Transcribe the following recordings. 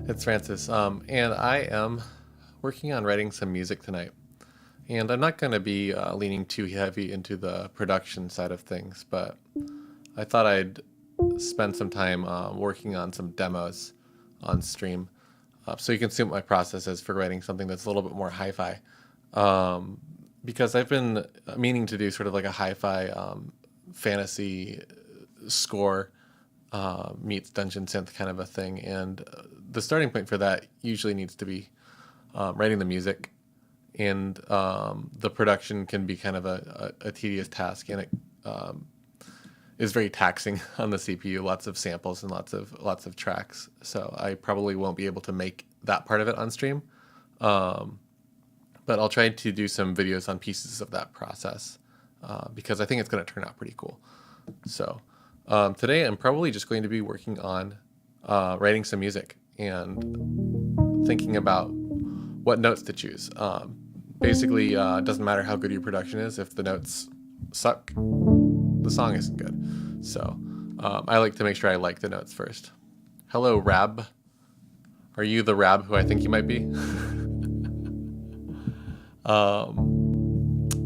It's Francis, and I am working on writing some music tonight. And I'm not going to be leaning too heavy into the production side of things, but I thought I'd spend some time working on some demos on stream, so you can see what my process is for writing something that's a little bit more hi-fi. Because I've been meaning to do sort of like a hi-fi fantasy score meets Dungeon Synth kind of a thing, and the starting point for that usually needs to be writing the music, and the production can be kind of a tedious task, and it is very taxing on the CPU. Lots of samples and lots of tracks. So I probably won't be able to make that part of it on stream, but I'll try to do some videos on pieces of that process because I think it's going to turn out pretty cool. So today I'm probably just going to be working on writing some music and thinking about what notes to choose. Basically, it doesn't matter how good your production is. If the notes suck, the song isn't good. So I like to make sure I like the notes first. Hello, Rab. Are you the Rab who I think you might be?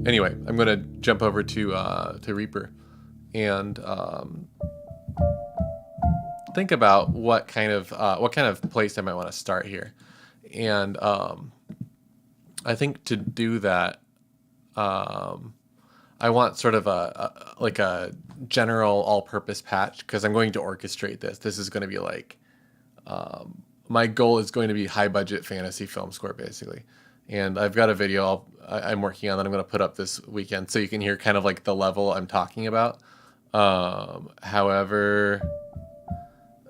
Anyway, I'm going to jump over to Reaper and think about what kind of place I might want to start here. And I think to do that, I want sort of a general all-purpose patch, because I'm going to orchestrate this. This is going to be like my goal is going to be high-budget fantasy film score, basically. And I've got a video I'm working on that I'm going to put up this weekend, so you can hear kind of like the level I'm talking about. However,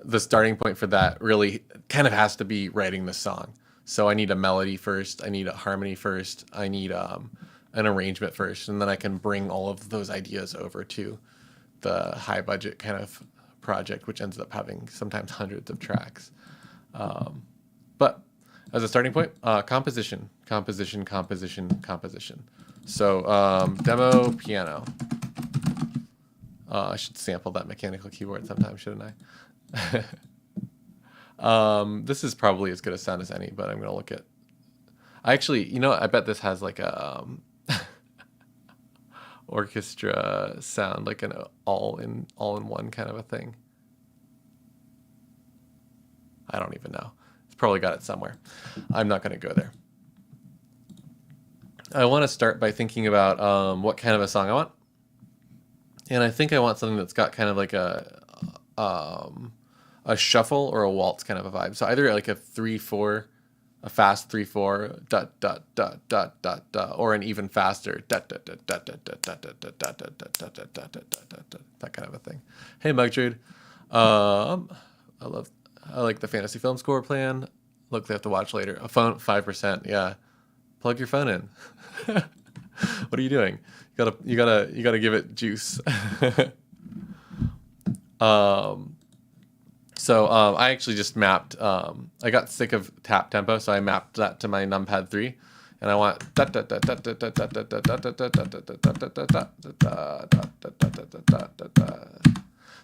the starting point for that really kind of has to be writing the song. So I need a melody first, I need a harmony first, I need an arrangement first, and then I can bring all of those ideas over to the high budget kind of project, which ends up having sometimes hundreds of tracks. But as a starting point, composition. So demo piano. I should sample that mechanical keyboard sometime, shouldn't I? This is probably as good a sound as any, but I'm going to look at... Actually, I bet this has like a orchestra sound, like an all-in-one kind of a thing. I don't even know. It's probably got it somewhere. I'm not going to go there. I want to start by thinking about what kind of a song I want. And I think I want something that's got kind of like a shuffle or a waltz kind of a vibe. So either like a 3/4, a fast 3/4, dot dot dot dot dot dot, or an even faster dot dot dot dot dot dot dot dot dot dot dot dot dot dot dot, that kind of a thing. Hey, Mugtrude. I like the fantasy film score plan. Look, they have to watch later. A phone 5%. Yeah, plug your phone in. What are you doing? You gotta give it juice. So I actually just mapped, I got sick of tap tempo, so I mapped that to my numpad 3, and I want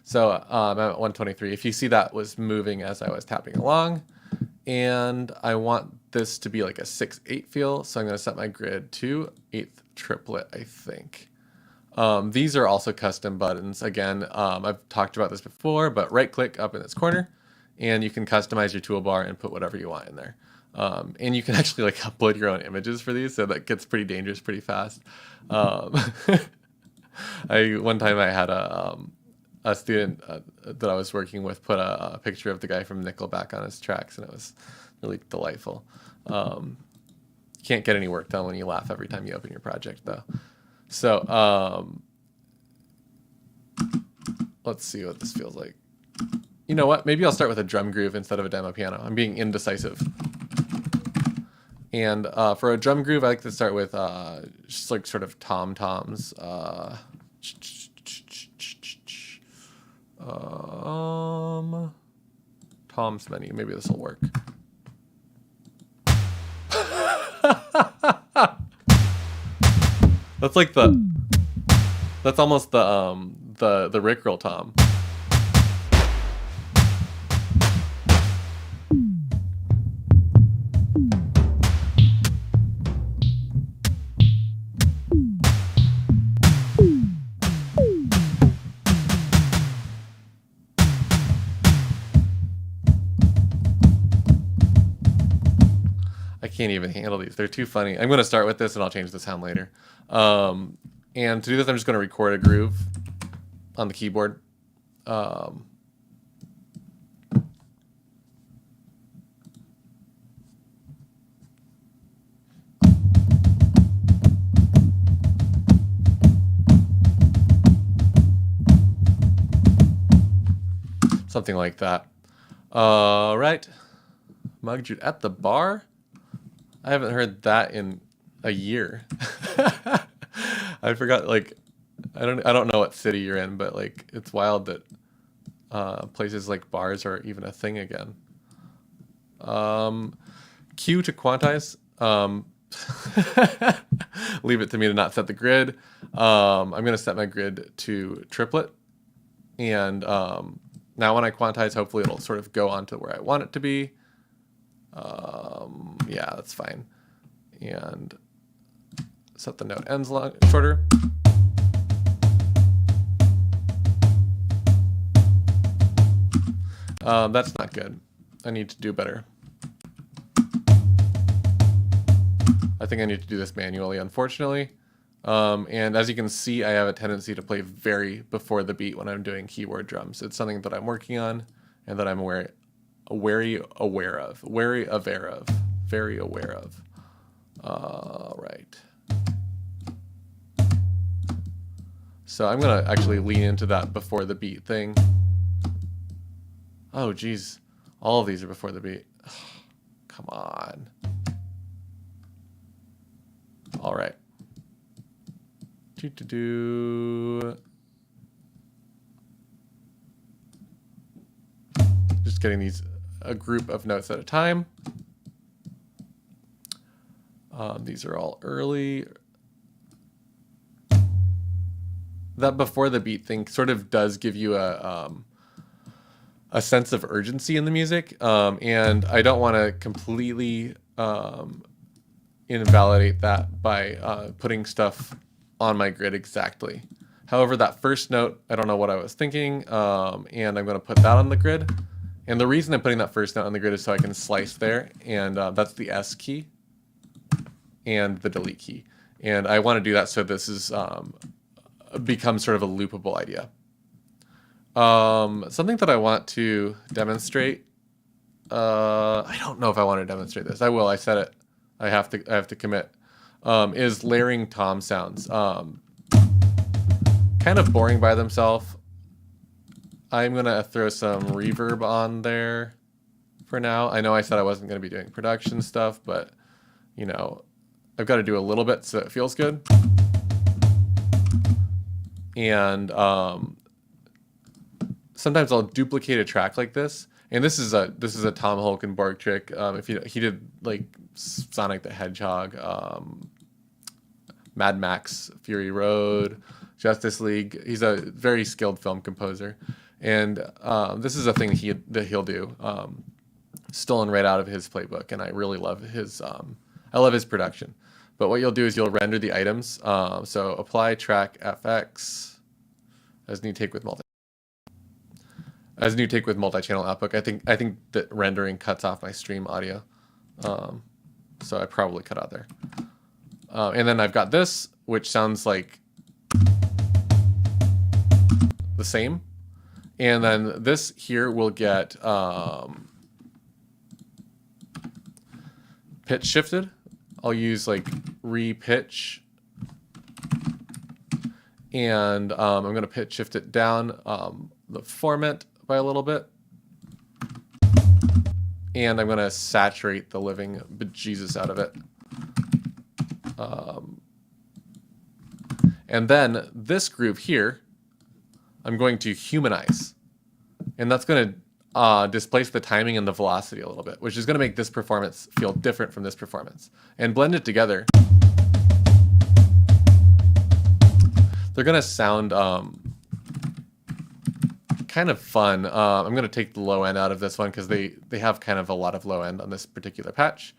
so I'm at 123. If you see, that was moving as I was tapping along, and I want this to be like a 6/8 feel, so I'm going to set my grid to 8th triplet, I think. These are also custom buttons. Again, I've talked about this before, but right click up in this corner and you can customize your toolbar and put whatever you want in there. And you can actually like upload your own images for these, so that gets pretty dangerous pretty fast. One time I had a student that I was working with put a picture of the guy from Nickelback on his tracks, and it was really delightful. You can't get any work done when you laugh every time you open your project, though. So let's see what this feels like. You know what? Maybe I'll start with a drum groove instead of a demo piano. I'm being indecisive. And for a drum groove, I like to start with just like sort of tom-toms. Tom's menu. Maybe this will work. That's almost the Rickroll tom. I can't even handle these. They're too funny. I'm going to start with this and I'll change the sound later. And to do this, I'm just going to record a groove on the keyboard. Something like that. All right. Mug Jude at the bar. I haven't heard that in a year. I forgot, like, I don't know what city you're in, but like it's wild that places like bars are even a thing again. Q to quantize. Leave it to me to not set the grid. I'm going to set my grid to triplet. And now when I quantize, hopefully it'll sort of go on to where I want it to be. Yeah, that's fine. And set the note ends shorter. That's not good. I need to do better. I think I need to do this manually, unfortunately. And as you can see, I have a tendency to play very before the beat when I'm doing keyboard drums. It's something that I'm working on and that I'm very aware of. Right. So I'm going to actually lean into that before the beat thing. Oh, geez. All of these are before the beat. Come on. All right. Just getting these a group of notes at a time. These are all early. That before the beat thing sort of does give you a sense of urgency in the music, and I don't want to completely invalidate that by putting stuff on my grid exactly. However, that first note, I don't know what I was thinking, and I'm going to put that on the grid. And the reason I'm putting that first note on the grid is so I can slice there, and that's the S key and the delete key. And I want to do that so this is becomes sort of a loopable idea. Something that I want to demonstrate. I don't know if I want to demonstrate this. I will. I said it. I have to commit. Is layering tom sounds. Kind of boring by themselves. I'm gonna throw some reverb on there for now. I know I said I wasn't gonna be doing production stuff, but you know, I've got to do a little bit so it feels good. And sometimes I'll duplicate a track like this. And this is a Tom Holkenborg trick. If he did like Sonic the Hedgehog, Mad Max, Fury Road, Justice League. He's a very skilled film composer, and this is a thing that he'll do, stolen right out of his playbook. And I really love his production. But what you'll do is you'll render the items. So apply track FX as new take with multi-channel output. I think that rendering cuts off my stream audio, so I probably cut out there. And then I've got this, which sounds like the same. And then this here will get pitch shifted. I'll use like re-pitch, and I'm going to pitch shift it down the format by a little bit, and I'm going to saturate the living bejesus out of it. And then this groove here, I'm going to humanize, and that's going to displace the timing and the velocity a little bit, which is going to make this performance feel different from this performance, and blend it together. They're going to sound kind of fun. I'm going to take the low end out of this one because they have kind of a lot of low end on this particular patch.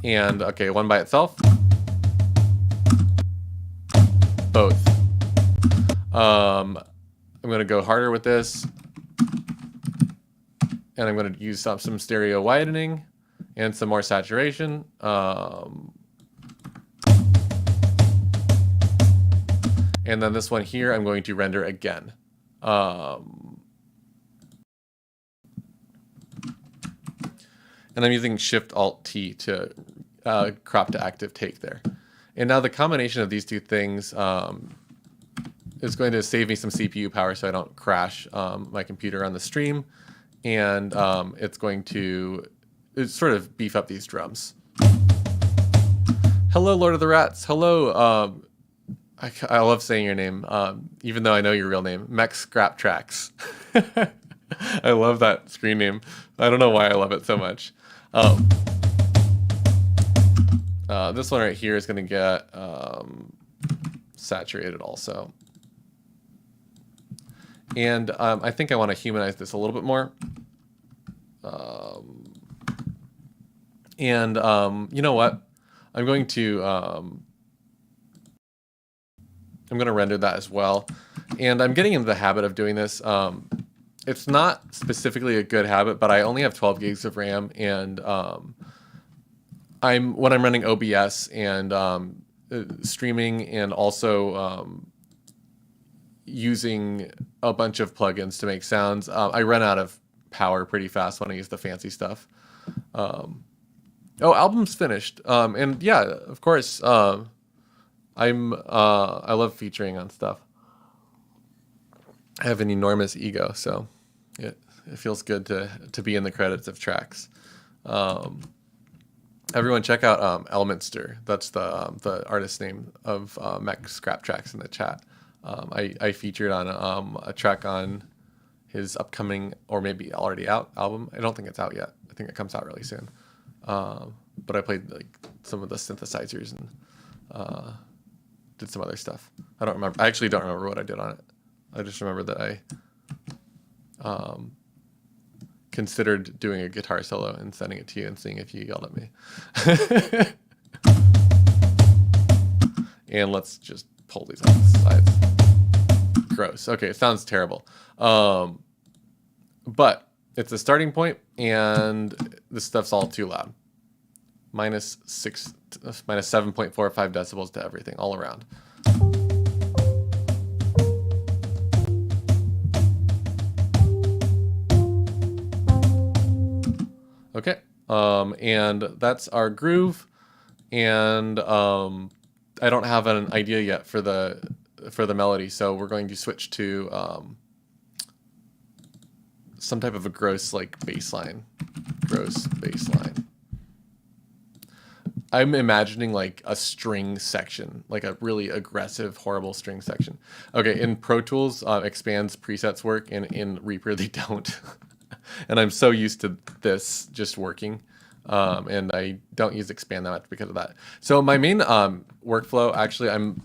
And okay, one by itself. Both. I'm going to go harder with this. And I'm going to use some stereo widening and some more saturation. And then this one here, I'm going to render again. And I'm using Shift-Alt-T to crop to active take there. And now the combination of these two things is going to save me some CPU power so I don't crash my computer on the stream. And it's going to sort of beef up these drums. Hello, Lord of the Rats. Hello. I love saying your name, even though I know your real name, Mech Scrap Tracks. I love that screen name. I don't know why I love it so much. This one right here is going to get saturated also. And I think I want to humanize this a little bit more. You know what? I'm going to render that as well. And I'm getting into the habit of doing this. It's not specifically a good habit, but I only have 12 gigs of RAM, and when I'm running OBS and streaming, and also using a bunch of plugins to make sounds, I run out of power pretty fast when I use the fancy stuff. Oh, album's finished. And yeah, of course, I love featuring on stuff. I have an enormous ego, so it feels good to be in the credits of tracks. Everyone check out Elementster. That's the artist name of Mech Scrap Tracks in the chat. I featured on a track on his upcoming, or maybe already out, album. I don't think it's out yet. I think it comes out really soon. But I played like some of the synthesizers and did some other stuff. I don't remember. I actually don't remember what I did on it. I just remember that I considered doing a guitar solo and sending it to you and seeing if you yelled at me. And let's just pull these off the sides. Gross. Okay, it sounds terrible. But it's a starting point, and this stuff's all too loud. Minus 7.45 decibels to everything, all around. Okay, and that's our groove, and I don't have an idea yet for the melody, so we're going to switch to some type of a gross bass line. I'm imagining like a string section, like a really aggressive, horrible string section. Okay, in Pro Tools, XPand's presets work, and in Reaper they don't. And I'm so used to this just working, and I don't use XPand that much because of that. So my main workflow, actually, I'm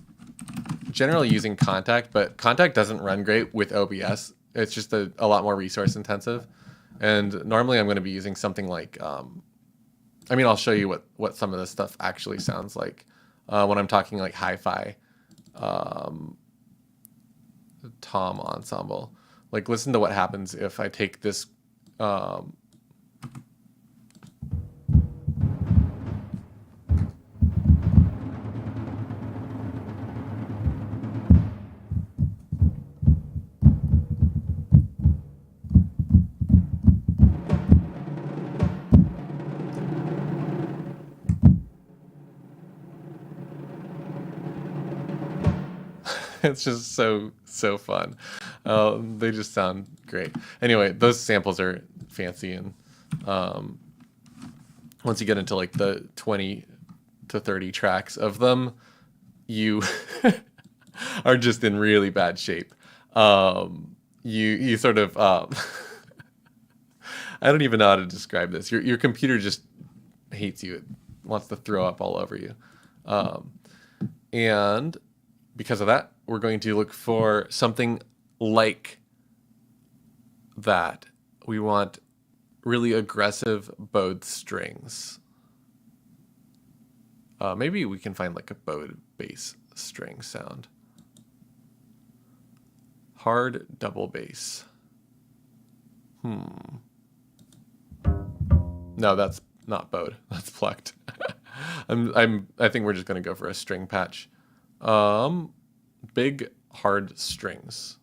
generally using Contact, but Contact doesn't run great with OBS. It's just a lot more resource intensive. And normally I'm going to be using something like, I mean, I'll show you what some of this stuff actually sounds like when I'm talking like hi-fi tom ensemble. Like, listen to what happens if I take this it's just so fun. They just sound great. Anyway, those samples are fancy, and once you get into like the 20 to 30 tracks of them, you are just in really bad shape. You sort of I don't even know how to describe this. Your computer just hates you. It wants to throw up all over you. And because of that, we're going to look for something like that. We want really aggressive bowed strings. Maybe we can find like a bowed bass string sound. Hard double bass. No, that's not bowed. That's plucked. I think we're just gonna go for a string patch. Big hard strings.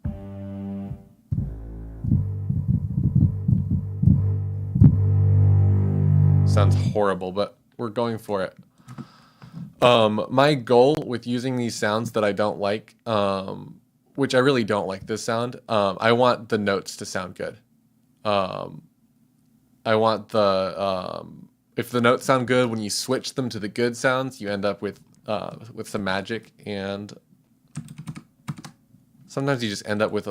Sounds horrible, but we're going for it. My goal with using these sounds that I don't like, which I really don't like this sound, I want the notes to sound good. I want if the notes sound good, when you switch them to the good sounds, you end up with some magic, and sometimes you just end up with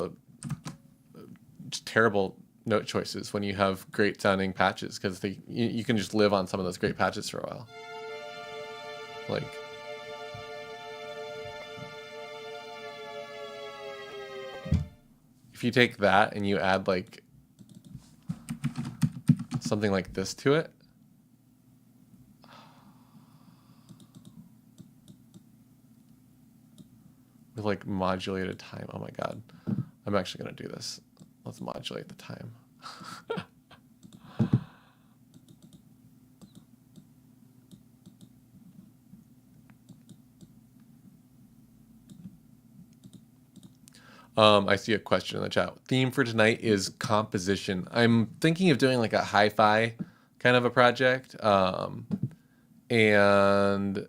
just terrible note choices when you have great sounding patches, because you can just live on some of those great patches for a while. Like, if you take that and you add like something like this to it, with like modulated time. Oh my God, I'm actually gonna do this. Let's modulate the time. I see a question in the chat. Theme for tonight is composition. I'm thinking of doing like a hi-fi kind of a project. And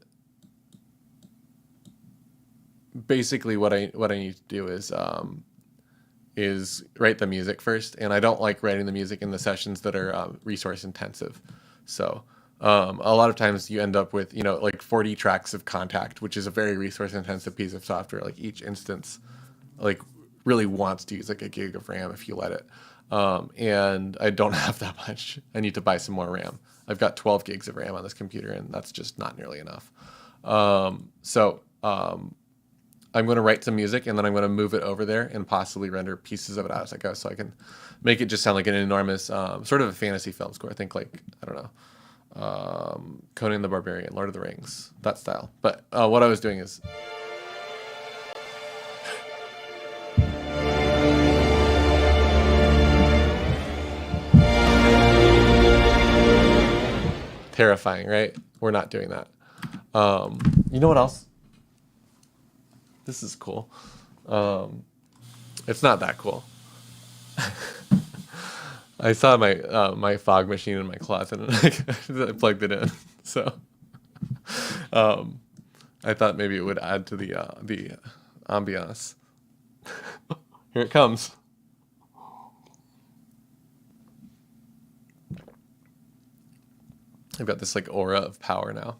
basically what I need to do is write the music first. And I don't like writing the music in the sessions that are resource intensive. So a lot of times you end up with, like 40 tracks of Contact, which is a very resource intensive piece of software. Like each instance, like really wants to use like a gig of RAM if you let it. And I don't have that much. I need to buy some more RAM. I've got 12 gigs of RAM on this computer, and that's just not nearly enough. So I'm going to write some music, and then I'm going to move it over there and possibly render pieces of it out as I go, so I can make it just sound like an enormous sort of a fantasy film score. I think like, I don't know, Conan the Barbarian, Lord of the Rings, that style. But what I was doing is terrifying, right? We're not doing that. You know what else? This is cool. It's not that cool. I saw my fog machine in my closet, and I plugged it in. So I thought maybe it would add to the ambiance. Here it comes. I've got this like aura of power now.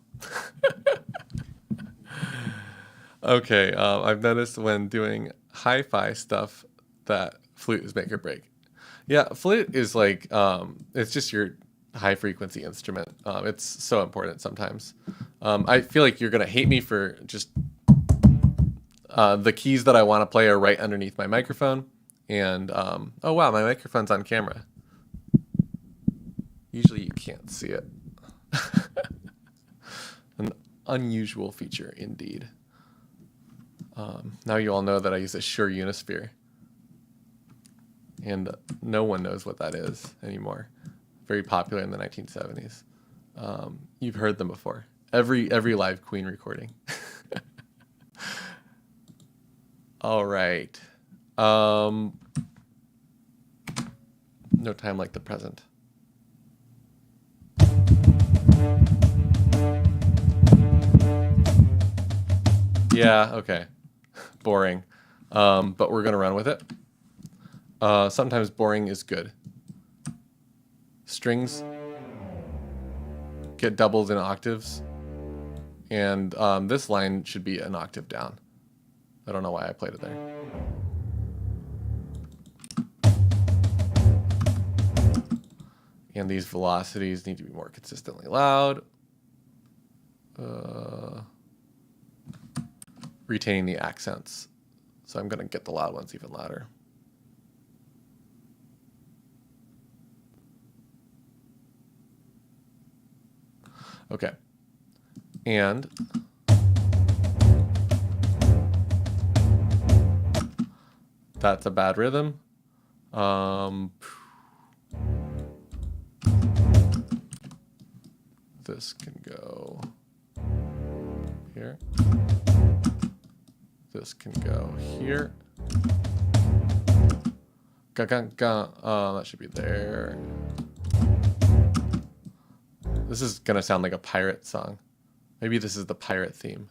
Okay, I've noticed when doing hi-fi stuff that flute is make or break. Yeah, flute is like, it's just your high frequency instrument. It's so important sometimes. I feel like you're gonna hate me for just the keys that I want to play are right underneath my microphone. And oh wow, my microphone's on camera. Usually you can't see it. An unusual feature indeed. Now you all know that I use a Shure Unisphere, and no one knows what that is anymore. Very popular in the 1970s. You've heard them before. Every live Queen recording. All right. No time like the present. Yeah, okay. Boring. But we're going to run with it. Sometimes boring is good. Strings get doubled in octaves. And this line should be an octave down. I don't know why I played it there. And these velocities need to be more consistently loud. Retaining the accents. So I'm going to get the loud ones even louder. Okay. And that's a bad rhythm. This can go here. This can go here. That should be there. This is gonna sound like a pirate song. Maybe this is the pirate theme.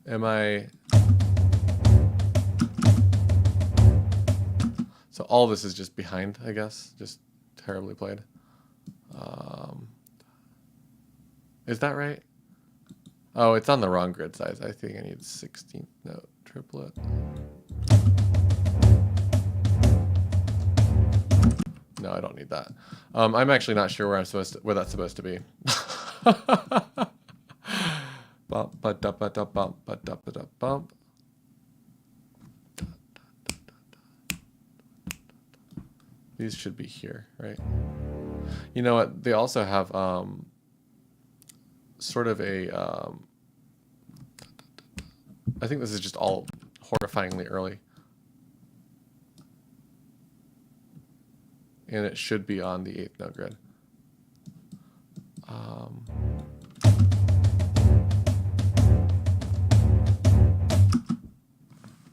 Am I? So all this is just behind, I guess, just terribly played. Is that right? Oh, it's on the wrong grid size. I think I need 16th note triplet. No, I don't need that. I'm actually not sure where that's supposed to be. Bump, bump. These should be here, right? You know what? They also have sort of a. I think this is just all horrifyingly early. And it should be on the 8th note grid.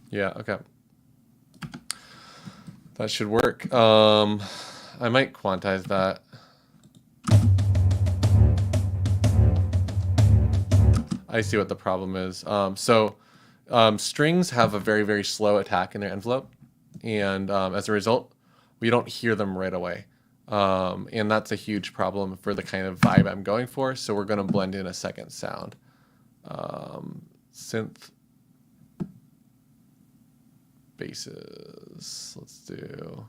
Yeah, okay. That should work. I might quantize that. I see what the problem is. Strings have a very, very slow attack in their envelope. And as a result, we don't hear them right away. And that's a huge problem for the kind of vibe I'm going for. So we're going to blend in a second sound. Synth basses. Let's do.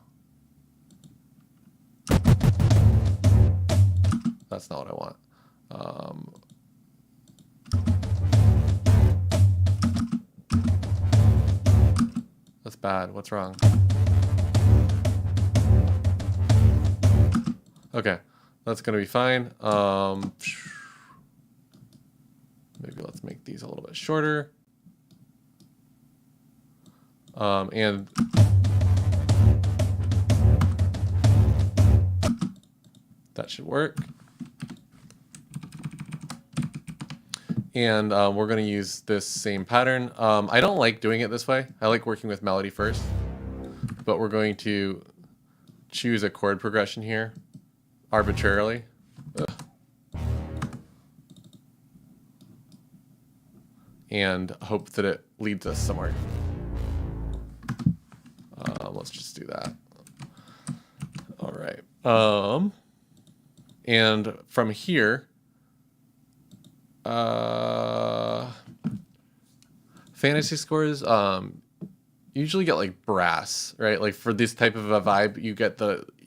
That's not what I want. That's bad. What's wrong? Okay, that's gonna be fine. Maybe let's make these a little bit shorter. And that should work. And we're going to use this same pattern. I don't like doing it this way. I like working with melody first. But we're going to choose a chord progression here arbitrarily. And hope that it leads us somewhere. Let's just do that. All right. And from here, fantasy scores usually get like brass, right? Like for this type of a vibe, you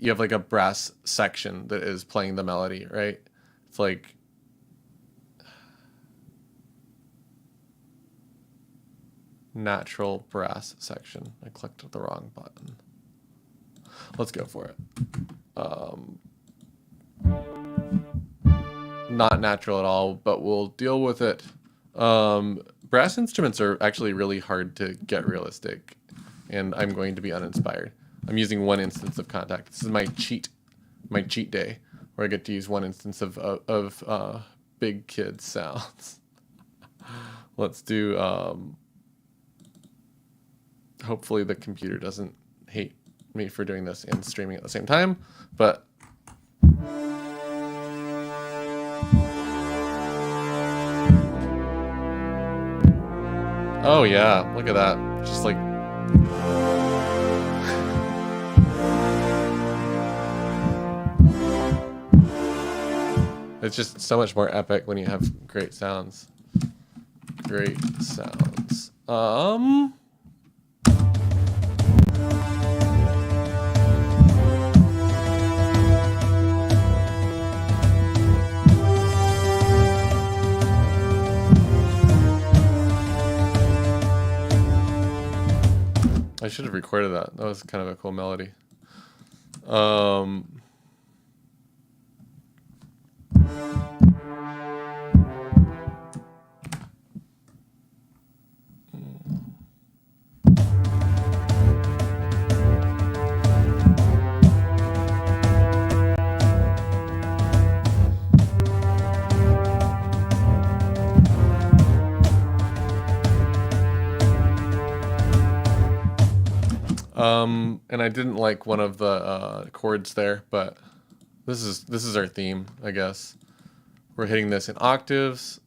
have like a brass section that is playing the melody, right? It's like natural brass section. I clicked the wrong button. Let's go for it. Not natural at all, but we'll deal with it. Brass instruments are actually really hard to get realistic, and I'm going to be uninspired. I'm using one instance of Contact. This is my cheat day, where I get to use one instance of big kid sounds. Let's do. Hopefully the computer doesn't hate me for doing this and streaming at the same time, but oh yeah, look at that. Just like it's just so much more epic when you have great sounds. Great sounds. I should have recorded that. That was kind of a cool melody. And I didn't like one of the chords there, but this is our theme, I guess. We're hitting this in octaves.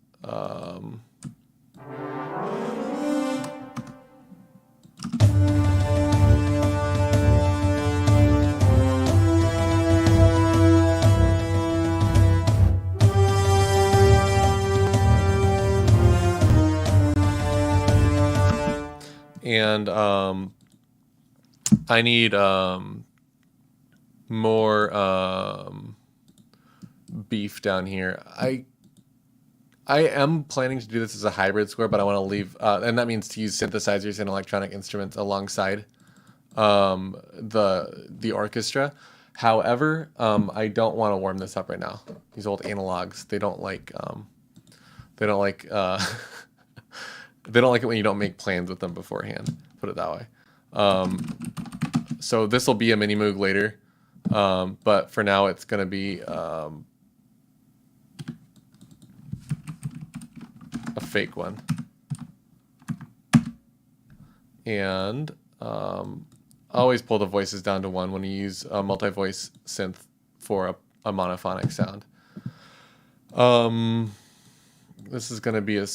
And I need more beef down here. I am planning to do this as a hybrid score, but I want to leave, and that means to use synthesizers and electronic instruments alongside the orchestra. However, I don't want to warm this up right now. These old analogs, they don't like they don't like they don't like it when you don't make plans with them beforehand. Put it that way. So this will be a mini moog later, but for now it's going to be a fake one. And always pull the voices down to 1 when you use a multi-voice synth for a monophonic sound. This is going to be a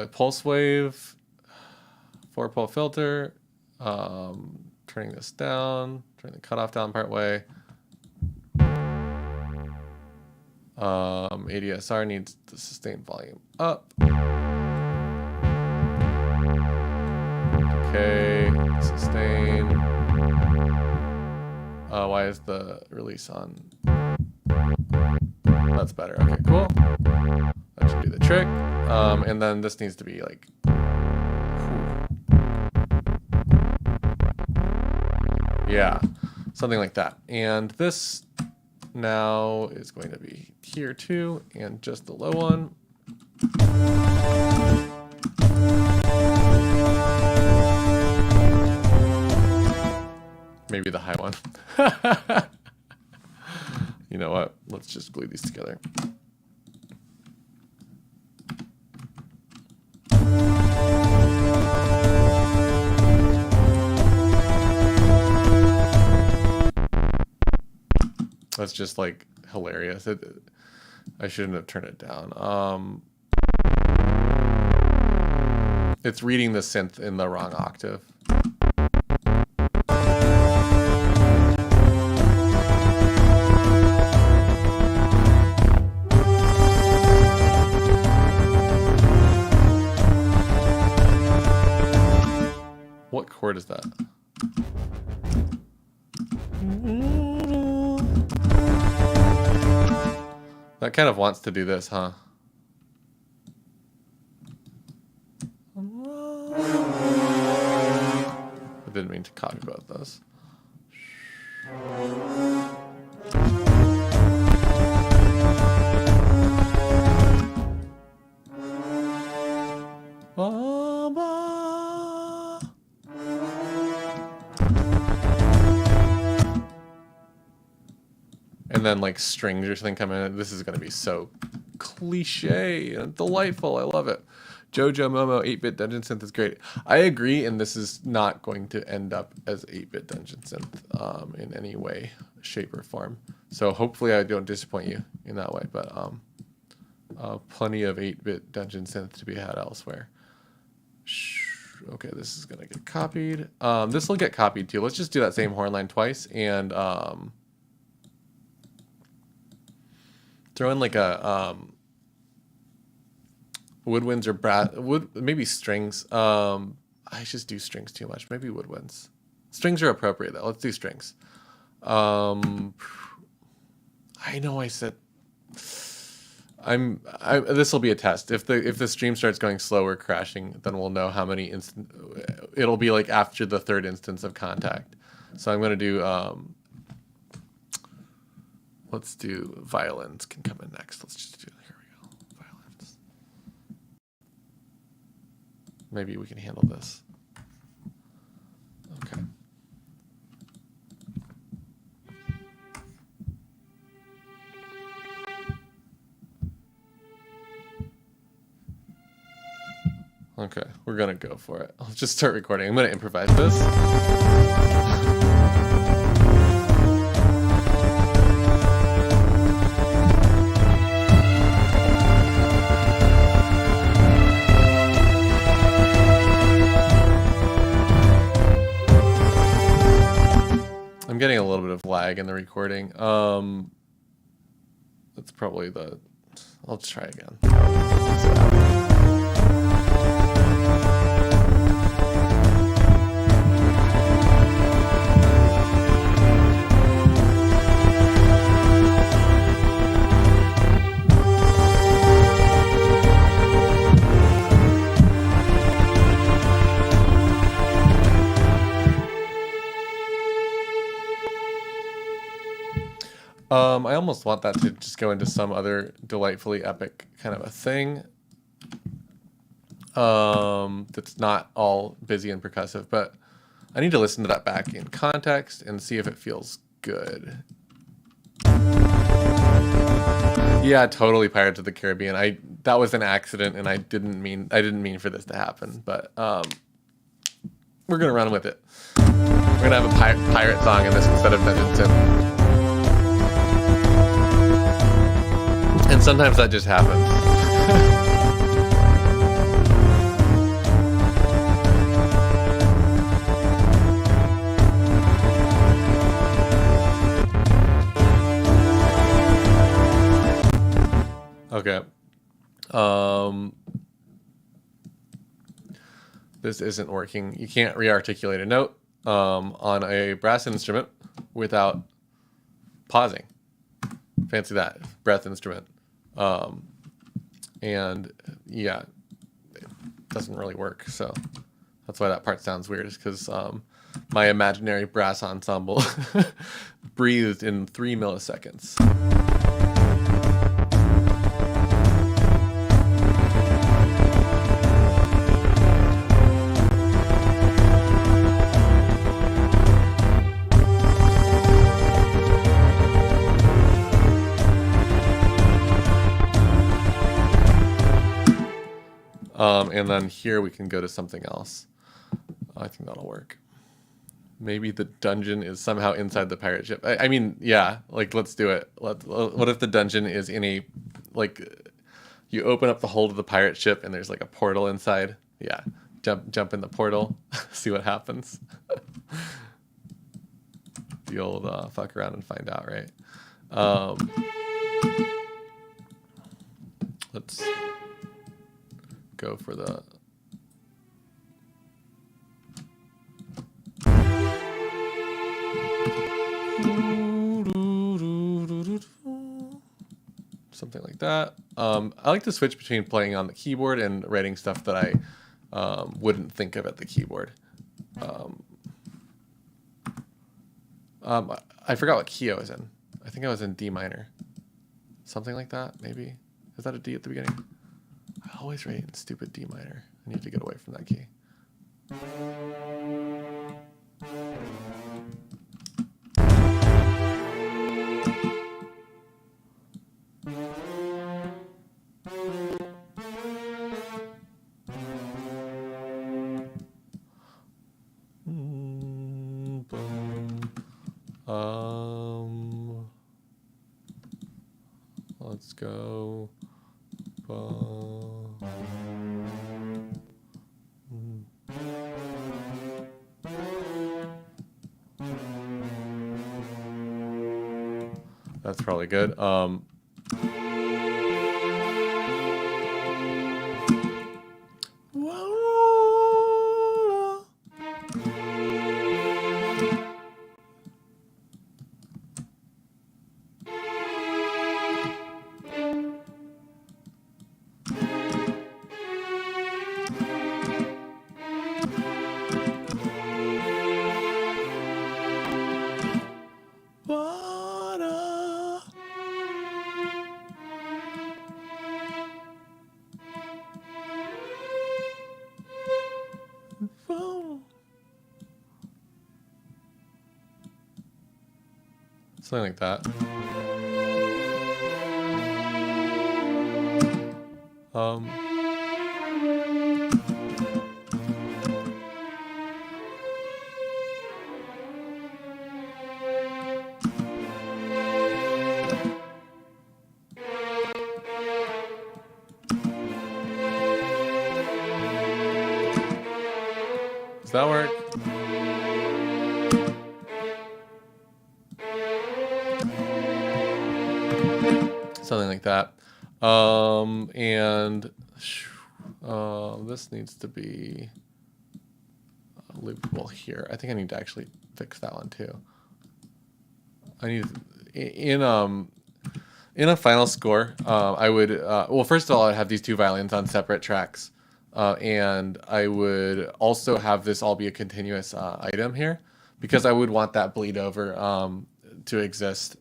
pulse wave, 4-pole filter, turning this down, turning the cutoff down part way. ADSR needs the sustain volume up. Okay, sustain. Why is the release on? That's better. Okay, cool. That should do the trick. And then this needs to be like, yeah, something like that. And this now is going to be here too, and just the low one. Maybe the high one. You know what? Let's just glue these together. That's just like hilarious. I shouldn't have turned it down. It's reading the synth in the wrong octave. What chord is that? That kind of wants to do this, huh? I didn't mean to copy both those. And then like strings or something come in. This is going to be so cliche and delightful. I love it. Jojo Momo 8-bit Dungeon Synth is great. I agree, and this is not going to end up as 8-bit Dungeon Synth in any way, shape, or form. So hopefully I don't disappoint you in that way, but plenty of 8-bit Dungeon Synth to be had elsewhere. Okay, this is going to get copied. This will get copied too. Let's just do that same horn line twice and throw in like a woodwinds or maybe strings. I just do strings too much. Maybe woodwinds. Strings are appropriate though. Let's do strings. I know I said this will be a test. If the stream starts going slow or crashing, then we'll know how many it'll be like after the third instance of contact. So I'm gonna do let's do violins can come in next. Let's just do, here we go, violins. Maybe we can handle this. Okay. Okay, we're gonna go for it. I'll just start recording. I'm gonna improvise this. I'm getting a little bit of lag in the recording. That's probably the, I'll just try again. I almost want that to just go into some other delightfully epic kind of a thing. That's not all busy and percussive, but I need to listen to that back in context and see if it feels good. Yeah, totally Pirates of the Caribbean. That was an accident, and I didn't mean for this to happen, but we're gonna run with it. We're gonna have a pirate song in this instead of Dungeon Synth. And sometimes that just happens. Okay. This isn't working. You can't re-articulate a note on a brass instrument without pausing. Fancy that. Breath instrument. And yeah, it doesn't really work. So that's why that part sounds weird, is because my imaginary brass ensemble breathed in 3 milliseconds. And then here we can go to something else. I think that'll work. Maybe the dungeon is somehow inside the pirate ship. I mean, yeah, like, let's do it. What if the dungeon is in a, like, you open up the hold of the pirate ship and there's like a portal inside? Yeah, jump in the portal, see what happens. The old fuck around and find out, right? Let's go for the something like that. I like to switch between playing on the keyboard and writing stuff that I wouldn't think of at the keyboard. I forgot what key I was in. I think I was in D minor. Something like that, maybe. Is that a D at the beginning? I always write in stupid D minor. I need to get away from that key. Let's go. That's probably good. Something like that. Does that work? Something like that. And this needs to be loopable here. I think I need to actually fix that one too. I need in a final score. I would well, first of all, I'd have these two violins on separate tracks, and I would also have this all be a continuous item here, because I would want that bleed over to exist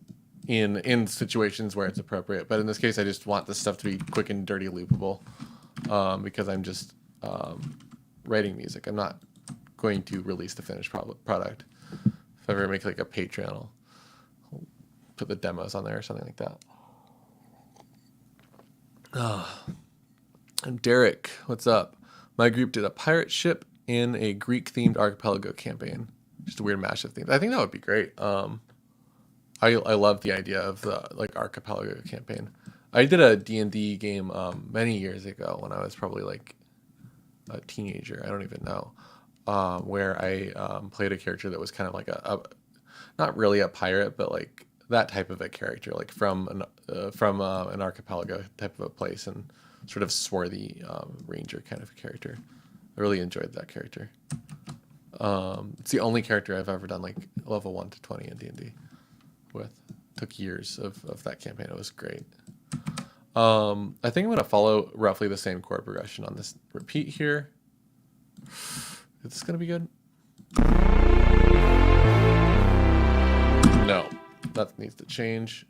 in situations where it's appropriate. But in this case, I just want this stuff to be quick and dirty loopable, because I'm just writing music. I'm not going to release the finished product. If I ever make like a Patreon, I'll put the demos on there or something like that. And Derek, what's up? My group did a pirate ship in a Greek-themed archipelago campaign. Just a weird mash of themes. I think that would be great. I love the idea of the like archipelago campaign. I did a D&D game many years ago when I was probably like a teenager. I don't even know. Where I played a character that was kind of like a not really a pirate, but like that type of a character, like from an archipelago type of a place, and sort of swarthy ranger kind of a character. I really enjoyed that character. It's the only character I've ever done like level 1 to 20 in D&D with. Took years of that campaign. It was great. I think I'm going to follow roughly the same chord progression on this repeat here. Is this going to be good? No, that needs to change.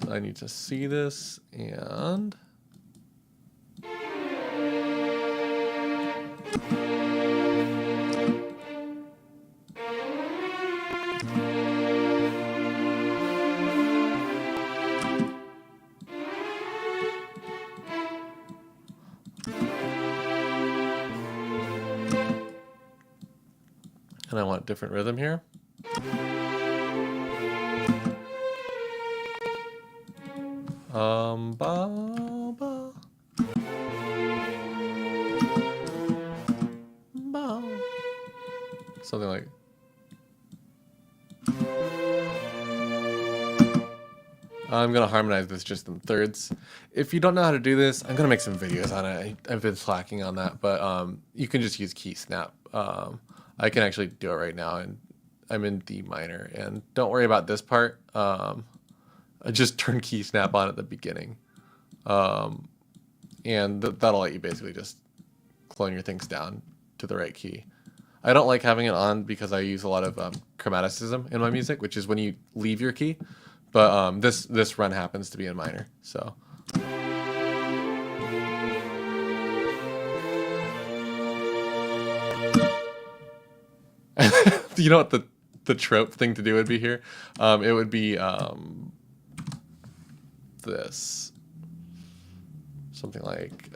I need to see this and I want a different rhythm here. Ba, ba, ba. Something like. I'm gonna harmonize this just in thirds. If you don't know how to do this, I'm gonna make some videos on it. I've been slacking on that, but you can just use key snap. I can actually do it right now, and I'm in D minor. And don't worry about this part. I just turn key snap on at the beginning. And that'll let you basically just clone your things down to the right key. I don't like having it on because I use a lot of chromaticism in my music, which is when you leave your key. But this run happens to be in minor, so. You know what the trope thing to do would be here? It would be this. Something like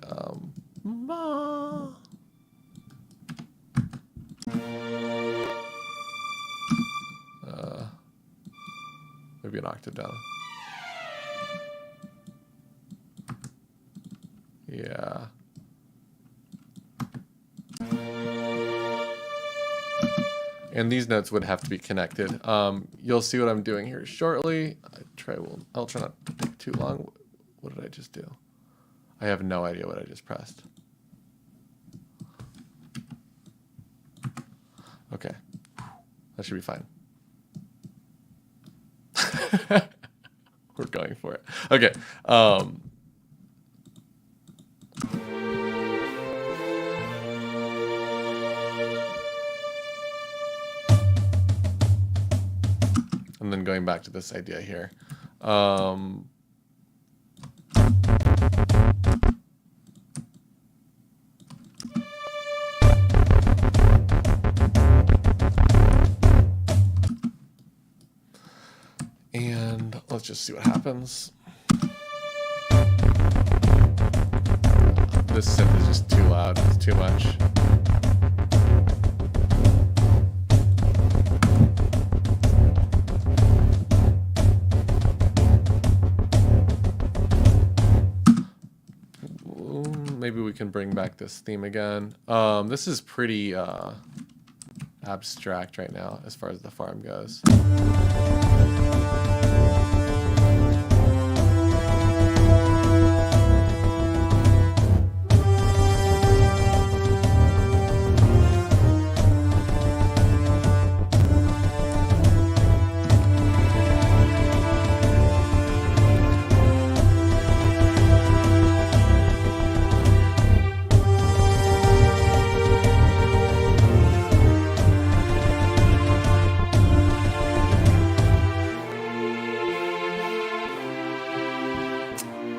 maybe an octave down. Yeah. And these notes would have to be connected. You'll see what I'm doing here shortly. I'll try not to take too long. What did I just do? I have no idea what I just pressed. Okay. That should be fine. We're going for it. Okay. And then going back to this idea here. And let's just see what happens. This synth is just too loud, it's too much. Maybe we can bring back this theme again. This is pretty abstract right now as far as the farm goes.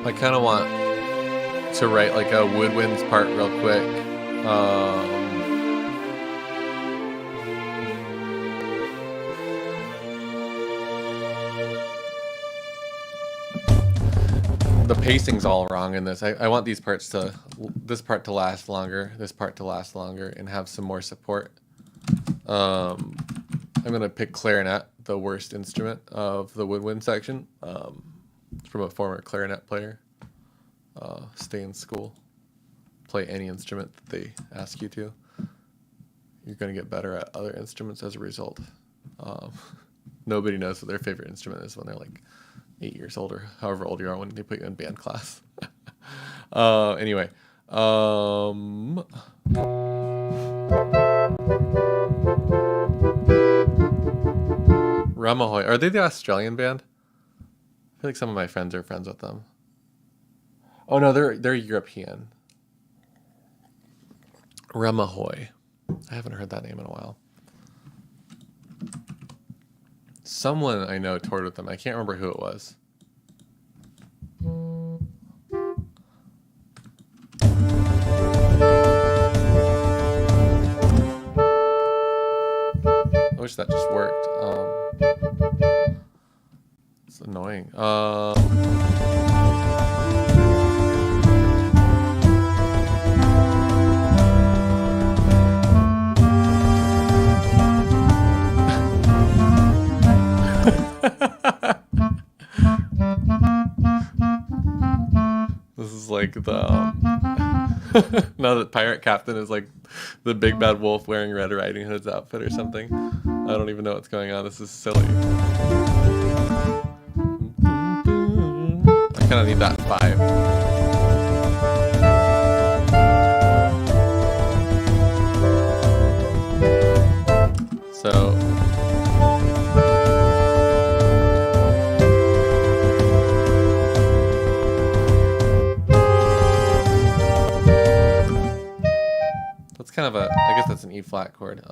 I kind of want to write like a Woodwind's part real quick. The pacing's all wrong in this. I want these parts to, this part to last longer, this part to last longer, and have some more support. I'm gonna pick clarinet, the worst instrument of the Woodwind section. From a former clarinet player. Stay in school. Play any instrument that they ask you to. You're going to get better at other instruments as a result. Nobody knows what their favorite instrument is when they're like 8 years old or however old you are when they put you in band class. Anyway. Ramahoy. Are they the Australian band? I feel like some of my friends are friends with them. Oh no, they're European. Ramahoy. I haven't heard that name in a while. Someone I know toured with them. I can't remember who it was. I wish that just worked. It's annoying. This is like the now that Pirate Captain is like the big bad wolf wearing Red Riding Hood's outfit or something. I don't even know what's going on. This is silly. I kind of need that vibe. So that's kind of a, I guess that's an E flat chord.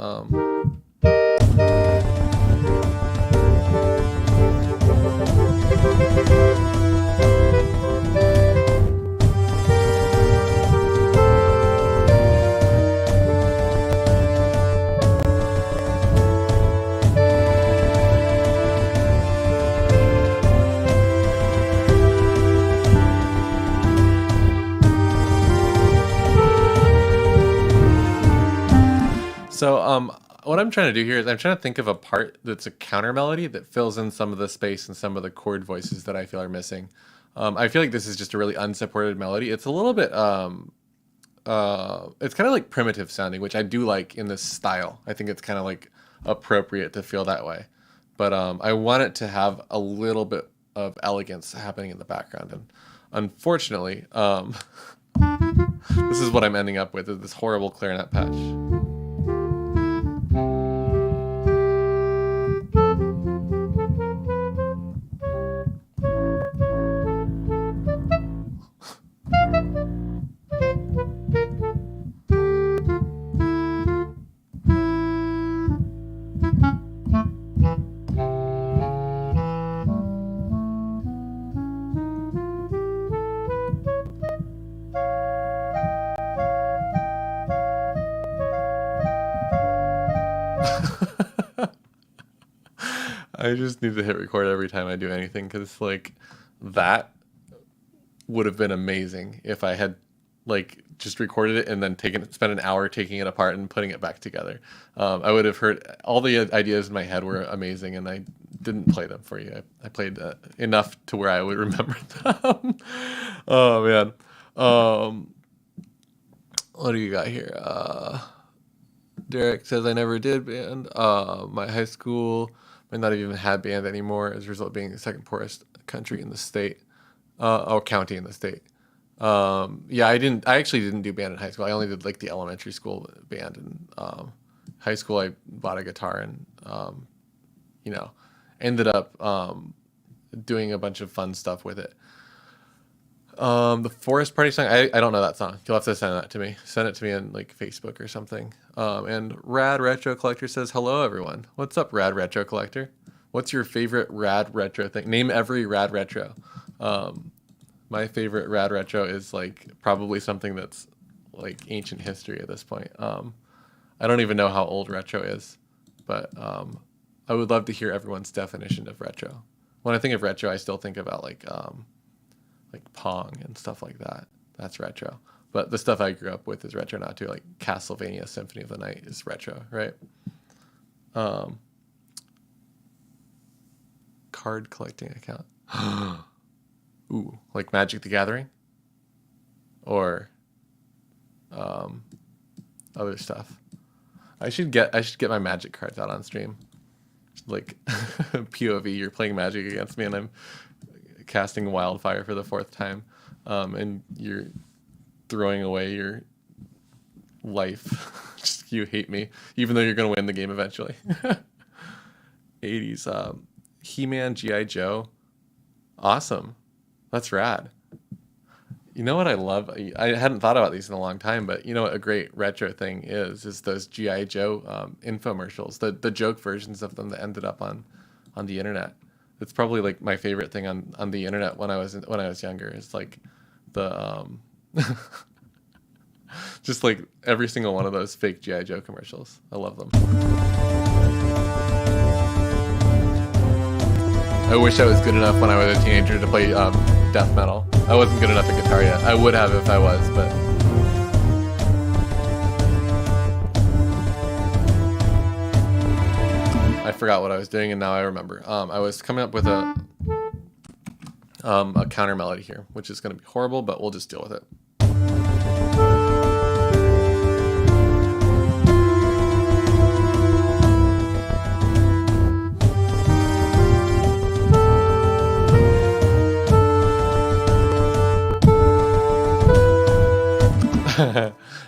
So what I'm trying to do here is I'm trying to think of a part that's a counter melody that fills in some of the space and some of the chord voices that I feel are missing. I feel like this is just a really unsupported melody. It's a little bit, it's kind of like primitive sounding, which I do like in this style. I think it's kind of like appropriate to feel that way. But I want it to have a little bit of elegance happening in the background. And unfortunately, this is what I'm ending up with, is this horrible clarinet patch. I just need to hit record every time I do anything because like that would have been amazing if I had like just recorded it and then spent an hour taking it apart and putting it back together. I would have heard all the ideas in my head were amazing, and I didn't play them for you. I played enough to where I would remember them. Oh man. What do you got here? Derek says I never did band. My high school might not have even had band anymore as a result of being the second poorest country in the state, or county in the state. Yeah, I actually didn't do band in high school. I only did like the elementary school band. And high school, I bought a guitar and, ended up doing a bunch of fun stuff with it. The Forest Party song, I don't know that song. You'll have to send that to me. Send it to me on like Facebook or something. And Rad Retro Collector says, hello everyone. What's up, Rad Retro Collector? What's your favorite Rad Retro thing? Name every Rad Retro. My favorite Rad Retro is like probably something that's like ancient history at this point. I don't even know how old retro is, but I would love to hear everyone's definition of retro. When I think of retro, I still think about like Pong and stuff like that. That's retro. But the stuff I grew up with is retro now too. Like Castlevania Symphony of the Night is retro, right? Card collecting account. Ooh, like Magic the Gathering? Or other stuff. I should get my Magic cards out on stream. Like POV, you're playing Magic against me and I'm casting Wildfire for the 4th time. And you're throwing away your life. Just you hate me, even though you're gonna win the game eventually. 80s He-Man, G.I. Joe. Awesome. That's rad. You know what I love? I hadn't thought about these in a long time, but you know what a great retro thing is those G.I. Joe infomercials, the joke versions of them that ended up on the internet. It's probably like my favorite thing on the internet when I was younger. It's like the just like every single one of those fake G.I. Joe commercials. I love them. I wish I was good enough when I was a teenager to play death metal. I wasn't good enough at guitar yet. I would have if I was, but... I forgot what I was doing, and now I remember. I was coming up with a counter melody here, which is going to be horrible, but we'll just deal with it.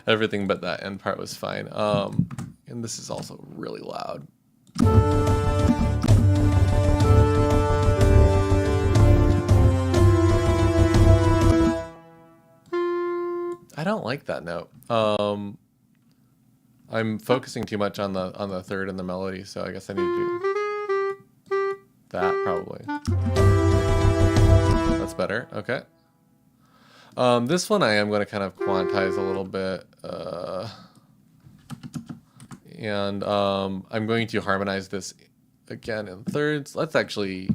Everything but that end part was fine. And this is also really loud. I don't like that note. I'm focusing too much on the third and the melody, so I guess I need to do that probably. That's better. Okay. This one I am going to kind of quantize a little bit, and I'm going to harmonize this again in thirds. Let's actually,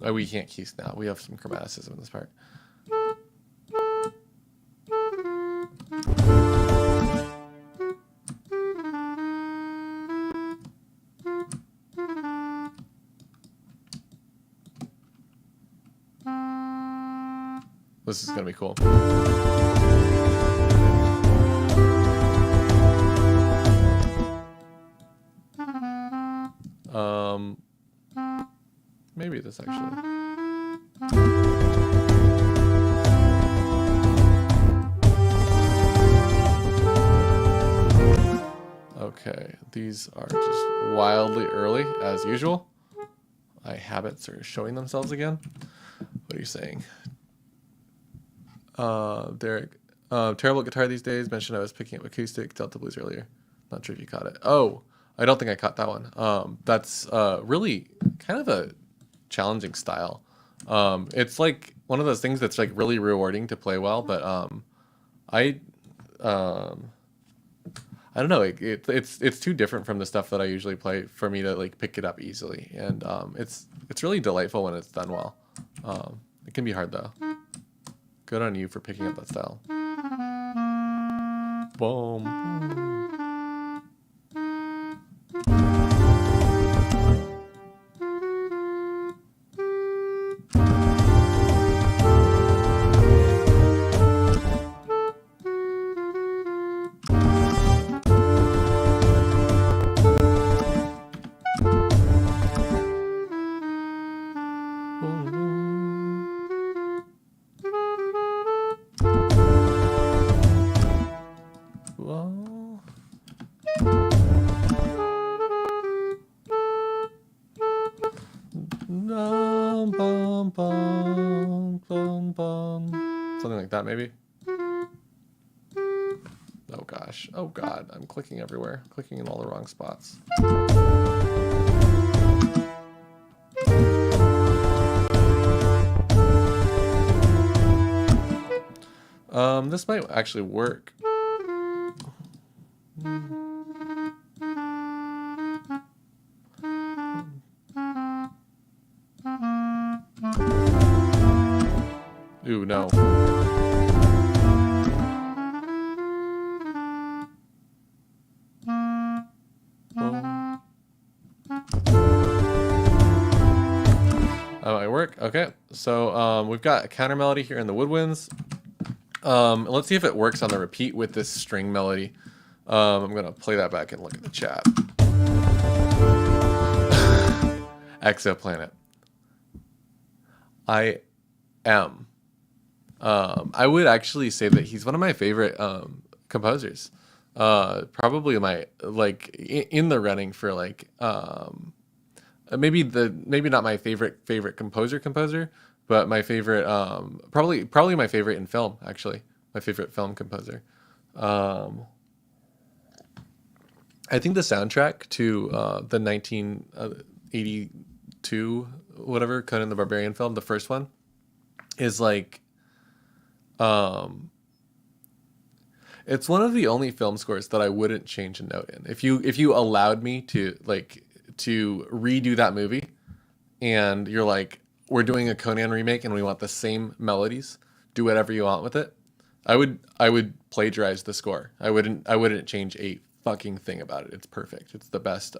we can't key snap. We have some chromaticism in this part. This is going to be cool. Maybe this actually. Okay, these are just wildly early as usual. My habits are showing themselves again. What are you saying? Derek, terrible guitar these days. Mentioned I was picking up acoustic Delta Blues earlier. Not sure if you caught it. Oh, I don't think I caught that one. That's really kind of a challenging style. It's like one of those things that's like really rewarding to play well, but I I don't know. It's too different from the stuff that I usually play for me to like pick it up easily, and it's really delightful when it's done well. It can be hard though. Good on you for picking up that style. Boom. Something like that, maybe. Oh gosh. Oh god. I'm clicking everywhere. Clicking in all the wrong spots. This might actually work. Ooh, no. That might work. Okay, so we've got a counter melody here in the woodwinds. Let's see if it works on the repeat with this string melody. I'm gonna play that back and look at the chat. Exoplanet. I am. I would actually say that he's one of my favorite composers. Probably my in the running for like maybe not my favorite composer, but my favorite probably my favorite in film, actually. My favorite film composer. I think the soundtrack to the 1982 whatever Conan the Barbarian film, the first one, is like it's one of the only film scores that I wouldn't change a note in. If you allowed me to redo that movie, and you're like, we're doing a Conan remake and we want the same melodies, do whatever you want with it, I would plagiarize the score. I wouldn't change a fucking thing about it. It's perfect. It's the best.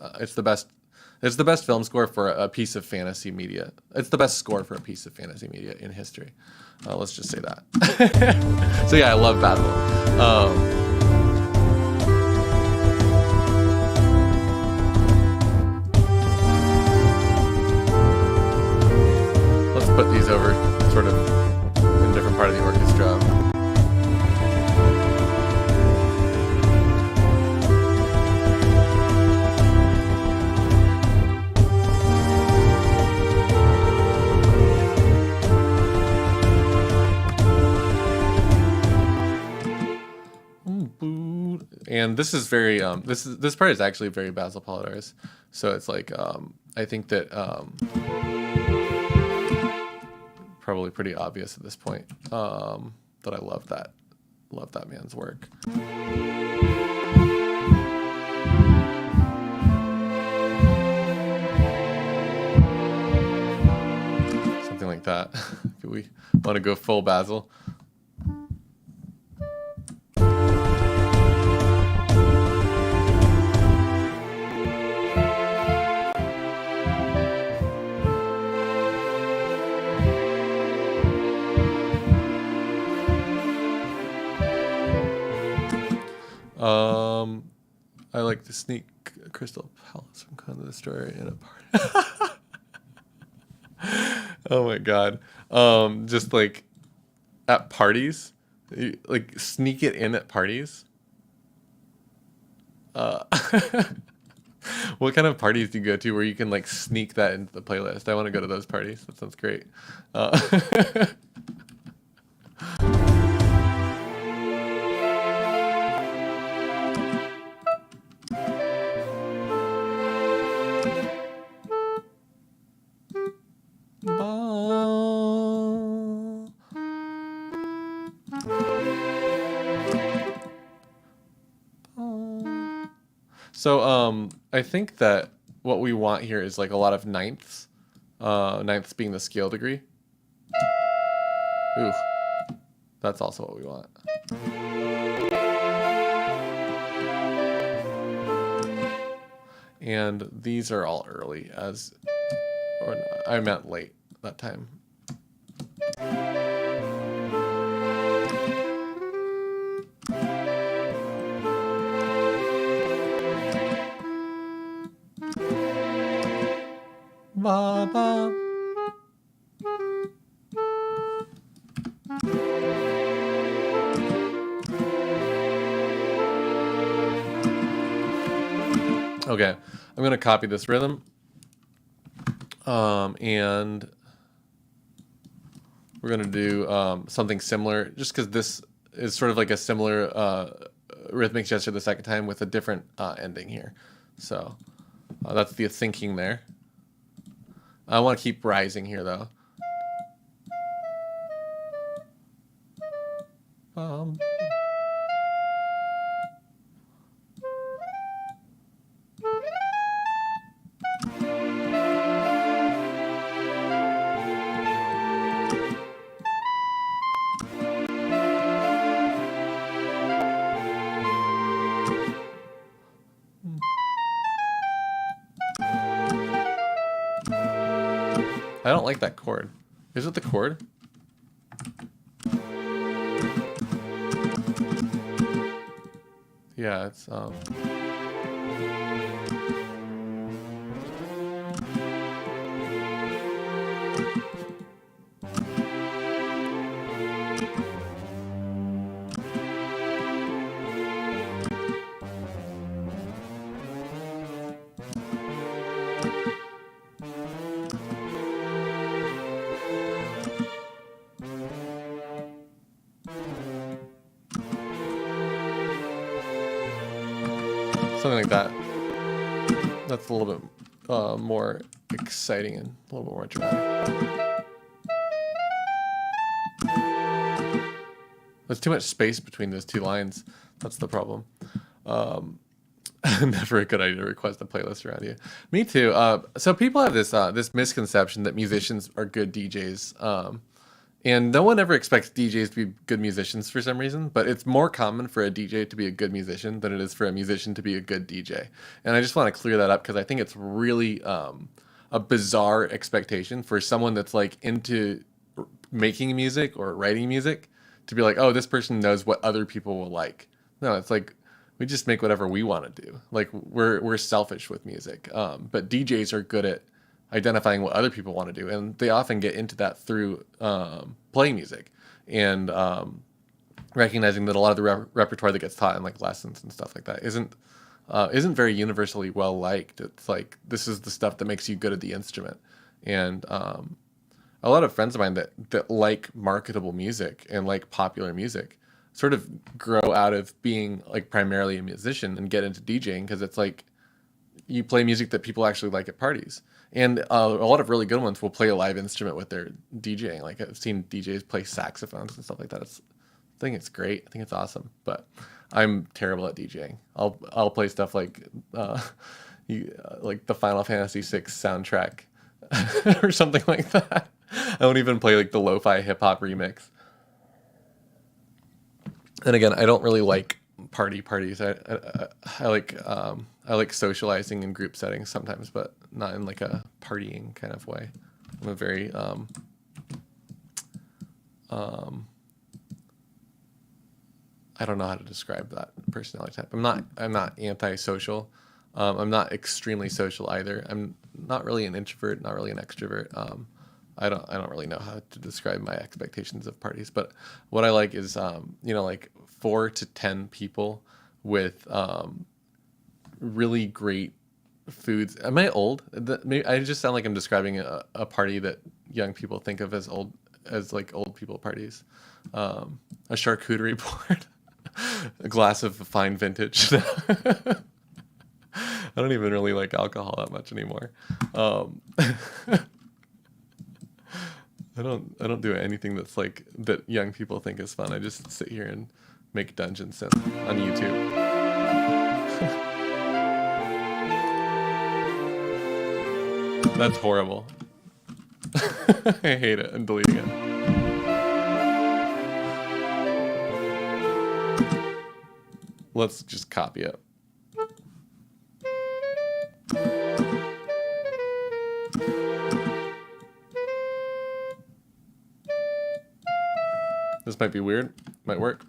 It's the best film score for a piece of fantasy media. It's the best score for a piece of fantasy media in history. Let's just say that. So yeah, I love Battle. Let's put these over sort of in a different part of the orchestra. And this is very this part is actually very Basil Polidor's, so it's like I think that probably pretty obvious at this point that I love that man's work. Something like that. Do we want to go full Basil? I like to sneak Crystal Palace from Conan the Destroyer in a party. Oh my god. Just like at parties, like sneak it in at parties. What kind of parties do you go to where you can like sneak that into the playlist? I want to go to those parties. That sounds great. So I think that what we want here is like a lot of ninths. Ninths being the scale degree. Ooh, that's also what we want. And these are all early or I meant late that time. Ba ba. Okay, I'm gonna copy this rhythm, and we're gonna do something similar, just because this is sort of like a similar rhythmic gesture the second time with a different ending here. So that's the thinking there. I want to keep rising here though. I don't like that chord. Is it the chord? Yeah, it's something like that. That's a little bit more exciting and a little bit more dramatic. There's too much space between those two lines. That's the problem. Never a good idea to request a playlist around you. Me too. So people have this misconception that musicians are good DJs. And no one ever expects DJs to be good musicians for some reason, but it's more common for a DJ to be a good musician than it is for a musician to be a good DJ. And I just want to clear that up because I think it's really a bizarre expectation for someone that's like into making music or writing music to be like, oh, this person knows what other people will like. No, it's like we just make whatever we want to do. Like we're selfish with music, but DJs are good at identifying what other people want to do, and they often get into that through playing music and recognizing that a lot of the repertoire that gets taught in like lessons and stuff like that isn't very universally well liked. It's like this is the stuff that makes you good at the instrument, and a lot of friends of mine that like marketable music and like popular music sort of grow out of being like primarily a musician and get into DJing because it's like you play music that people actually like at parties. And a lot of really good ones will play a live instrument with their DJing. Like I've seen DJs play saxophones and stuff like that. I think it's great. I think it's awesome. But I'm terrible at DJing. I'll play stuff like like the Final Fantasy VI soundtrack or something like that. I don't even play like the lo-fi hip hop remix. And again, I don't really like parties. I like socializing in group settings sometimes, but not in like a partying kind of way. I'm a very I don't know how to describe that personality type. I'm not antisocial. I'm not extremely social either. I'm not really an introvert, not really an extrovert. I don't really know how to describe my expectations of parties, but what I like is like 4 to 10 people with really great foods. Am I old? Maybe I just sound like I'm describing a party that young people think of as old people parties. A charcuterie board, a glass of fine vintage. I don't even really like alcohol that much anymore. I don't do anything that's like that young people think is fun. I just sit here and make Dungeon Synth on YouTube. That's horrible. I hate it. I'm deleting it. Let's just copy it. This might be weird. Might work.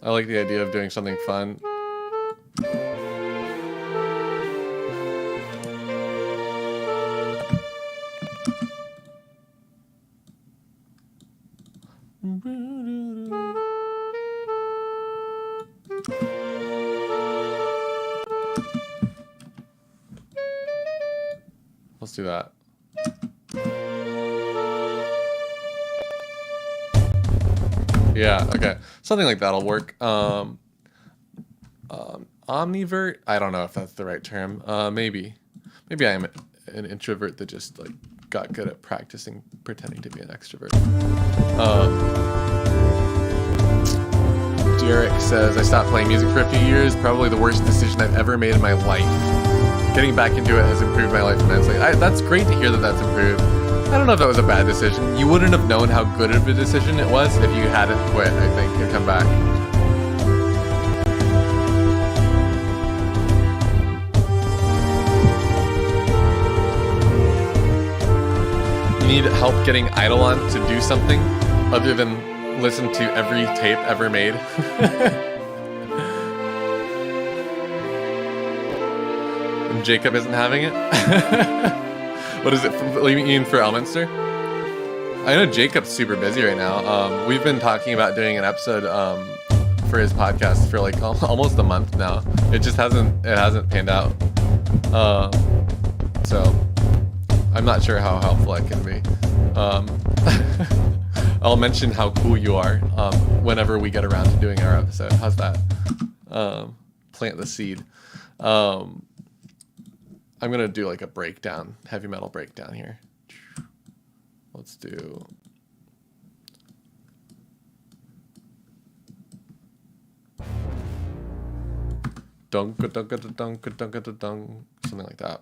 I like the idea of doing something fun. Let's do that. Yeah, okay. Something like that'll work. Omnivert? I don't know if that's the right term. Maybe. Maybe I am an introvert that just like got good at practicing pretending to be an extrovert. Derek says, I stopped playing music for a few years. Probably the worst decision I've ever made in my life. Getting back into it has improved my life immensely. That's great to hear that that's improved. I don't know if that was a bad decision. You wouldn't have known how good of a decision it was if you hadn't quit, I think, and come back. You need help getting Eidolon to do something other than listen to every tape ever made. And Jacob isn't having it? What is it? You mean for Elminster? I know Jacob's super busy right now. We've been talking about doing an episode for his podcast for like almost a month now. It just hasn't panned out. So I'm not sure how helpful I can be. I'll mention how cool you are whenever we get around to doing our episode. How's that? Plant the seed. I'm gonna do like a breakdown, heavy metal breakdown here. Let's do. Dunk, dunk, dunk, dunk, dunk, dunk, something like that.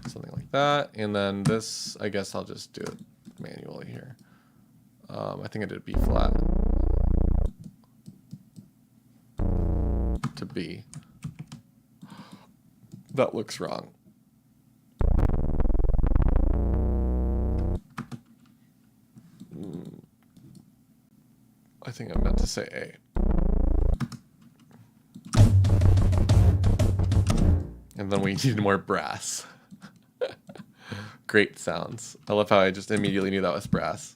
Something like that, and then this, I guess I'll just do it manually here. I think I did B flat to B. That looks wrong. I think I meant to say A. And then we need more brass. Great sounds. I love how I just immediately knew that was brass.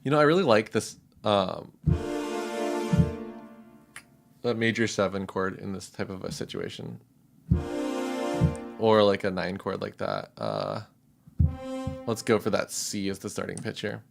You know, I really like this that major 7 chord in this type of a situation, or like a 9 chord like that. Let's go for that C as the starting pitch here.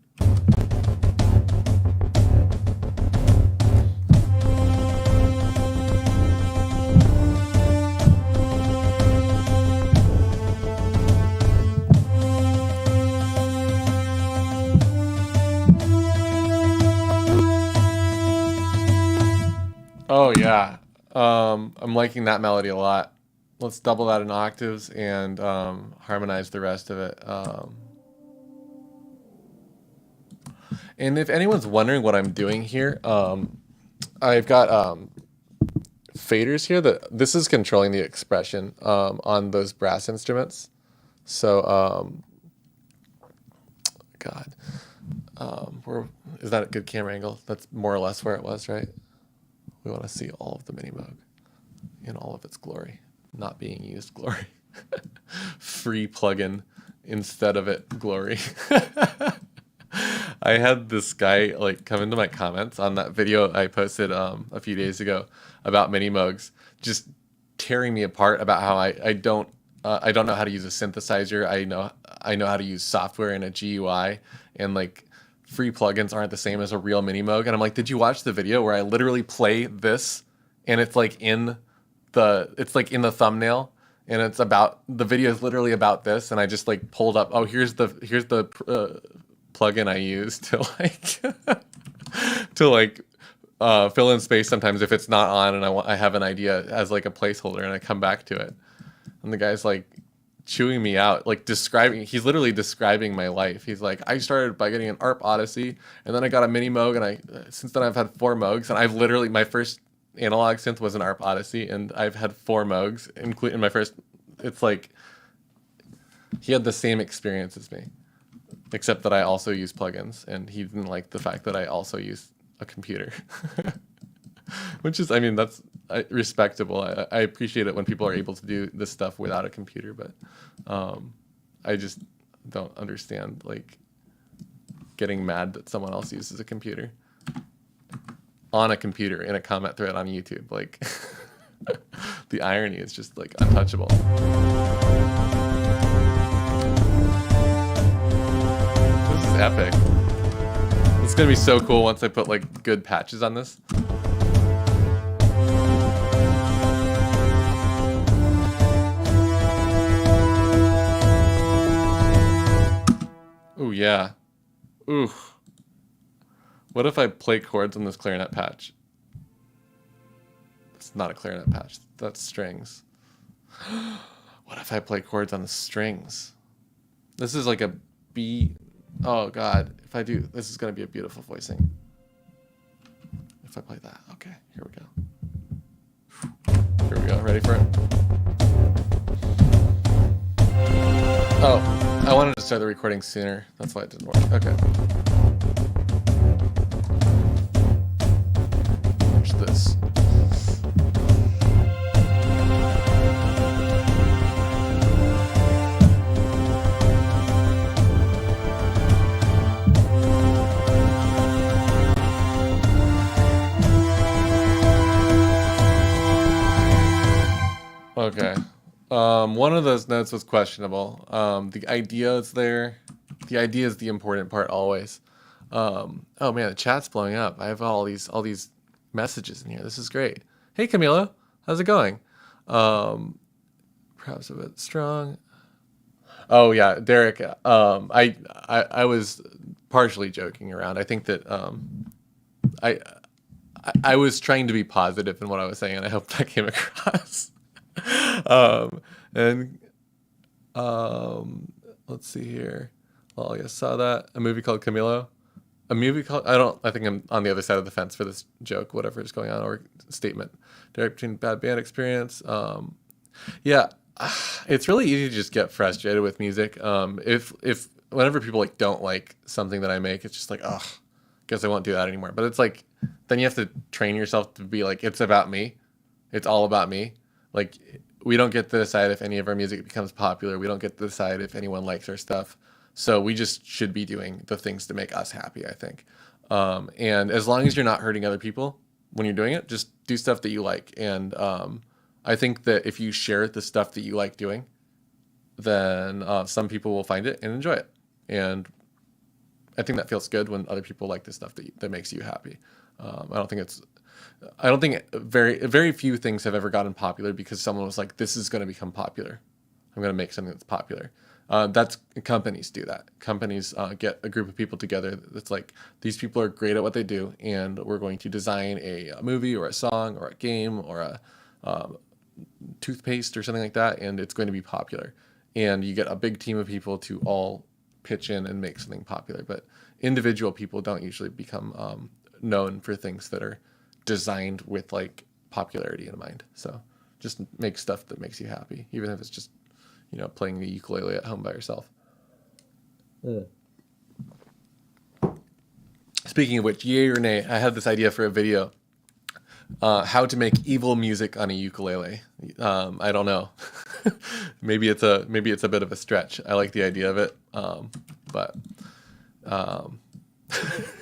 Oh yeah, I'm liking that melody a lot. Let's double that in octaves and harmonize the rest of it. And if anyone's wondering what I'm doing here, I've got faders here. This is controlling the expression on those brass instruments. So, God, is that a good camera angle? That's more or less where it was, right? We want to see all of the Minimoog in all of its glory, not being used glory. Free plugin instead of it glory. I had this guy like come into my comments on that video I posted a few days ago about Minimoogs, just tearing me apart about how I don't know how to use a synthesizer. I know how to use software and a GUI and like free plugins aren't the same as a real mini Moog. And I'm like, did you watch the video where I literally play this and it's like in the thumbnail, and it's about, the video is literally about this, and I just like pulled up, oh, here's the plugin I use to like to like fill in space sometimes if it's not on and I have an idea as like a placeholder, and I come back to it, and the guy's like chewing me out, like he's literally describing my life. He's like, I started by getting an ARP Odyssey, and then I got a mini Moog, and since then I've had 4 Moogs, and I've literally, my first analog synth was an ARP Odyssey, and I've had 4 Moogs, including my first. It's like he had the same experience as me, except that I also use plugins, and he didn't like the fact that I also use a computer. Which is, I mean, that's respectable. I appreciate it when people are able to do this stuff without a computer, but I just don't understand like getting mad that someone else uses a computer on a computer in a comment thread on YouTube. Like the irony is just like untouchable. This is epic. It's gonna be so cool once I put like good patches on this. Ooh, yeah. Ooh. What if I play chords on this clarinet patch? It's not a clarinet patch. That's strings. What if I play chords on the strings? This is like a B. Oh, God. If I do, this is going to be a beautiful voicing. If I play that. Okay, here we go. Here we go. Ready for it? Oh, I wanted to start the recording sooner. That's why it didn't work. Okay. Watch this. Okay. One of those notes was questionable. The idea is there. The idea is the important part always. Oh man, the chat's blowing up. I have all these messages in here. This is great. Hey Camilo, how's it going? Perhaps a bit strong. Oh yeah, Derek. I was partially joking around. I think that I was trying to be positive in what I was saying, and I hope that came across. Let's see here. Well, I saw that a movie called Camilo. A movie called, I think I'm on the other side of the fence for this joke, whatever is going on, or statement. Direct between bad band experience. Yeah, it's really easy to just get frustrated with music. If whenever people like don't like something that I make, it's just like, ugh, guess I won't do that anymore. But it's like, then you have to train yourself to be like, it's about me. It's all about me. Like, we don't get to decide if any of our music becomes popular. We don't get to decide if anyone likes our stuff. So we just should be doing the things to make us happy, I think. And as long as you're not hurting other people when you're doing it, just do stuff that you like. And I think that if you share the stuff that you like doing, then some people will find it and enjoy it. And I think that feels good when other people like the stuff that makes you happy. I don't think very few things have ever gotten popular because someone was like, this is going to become popular. I'm going to make something that's popular. That's companies do that. Companies get a group of people together that's like, these people are great at what they do, and we're going to design a movie or a song or a game or a toothpaste or something like that, and it's going to be popular. And you get a big team of people to all pitch in and make something popular. But individual people don't usually become known for things that are designed with like popularity in mind. So just make stuff that makes you happy, even if it's just, playing the ukulele at home by yourself. Speaking of which, yay or nay, I had this idea for a video. How to make evil music on a ukulele. I don't know. maybe it's a bit of a stretch. I like the idea of it, but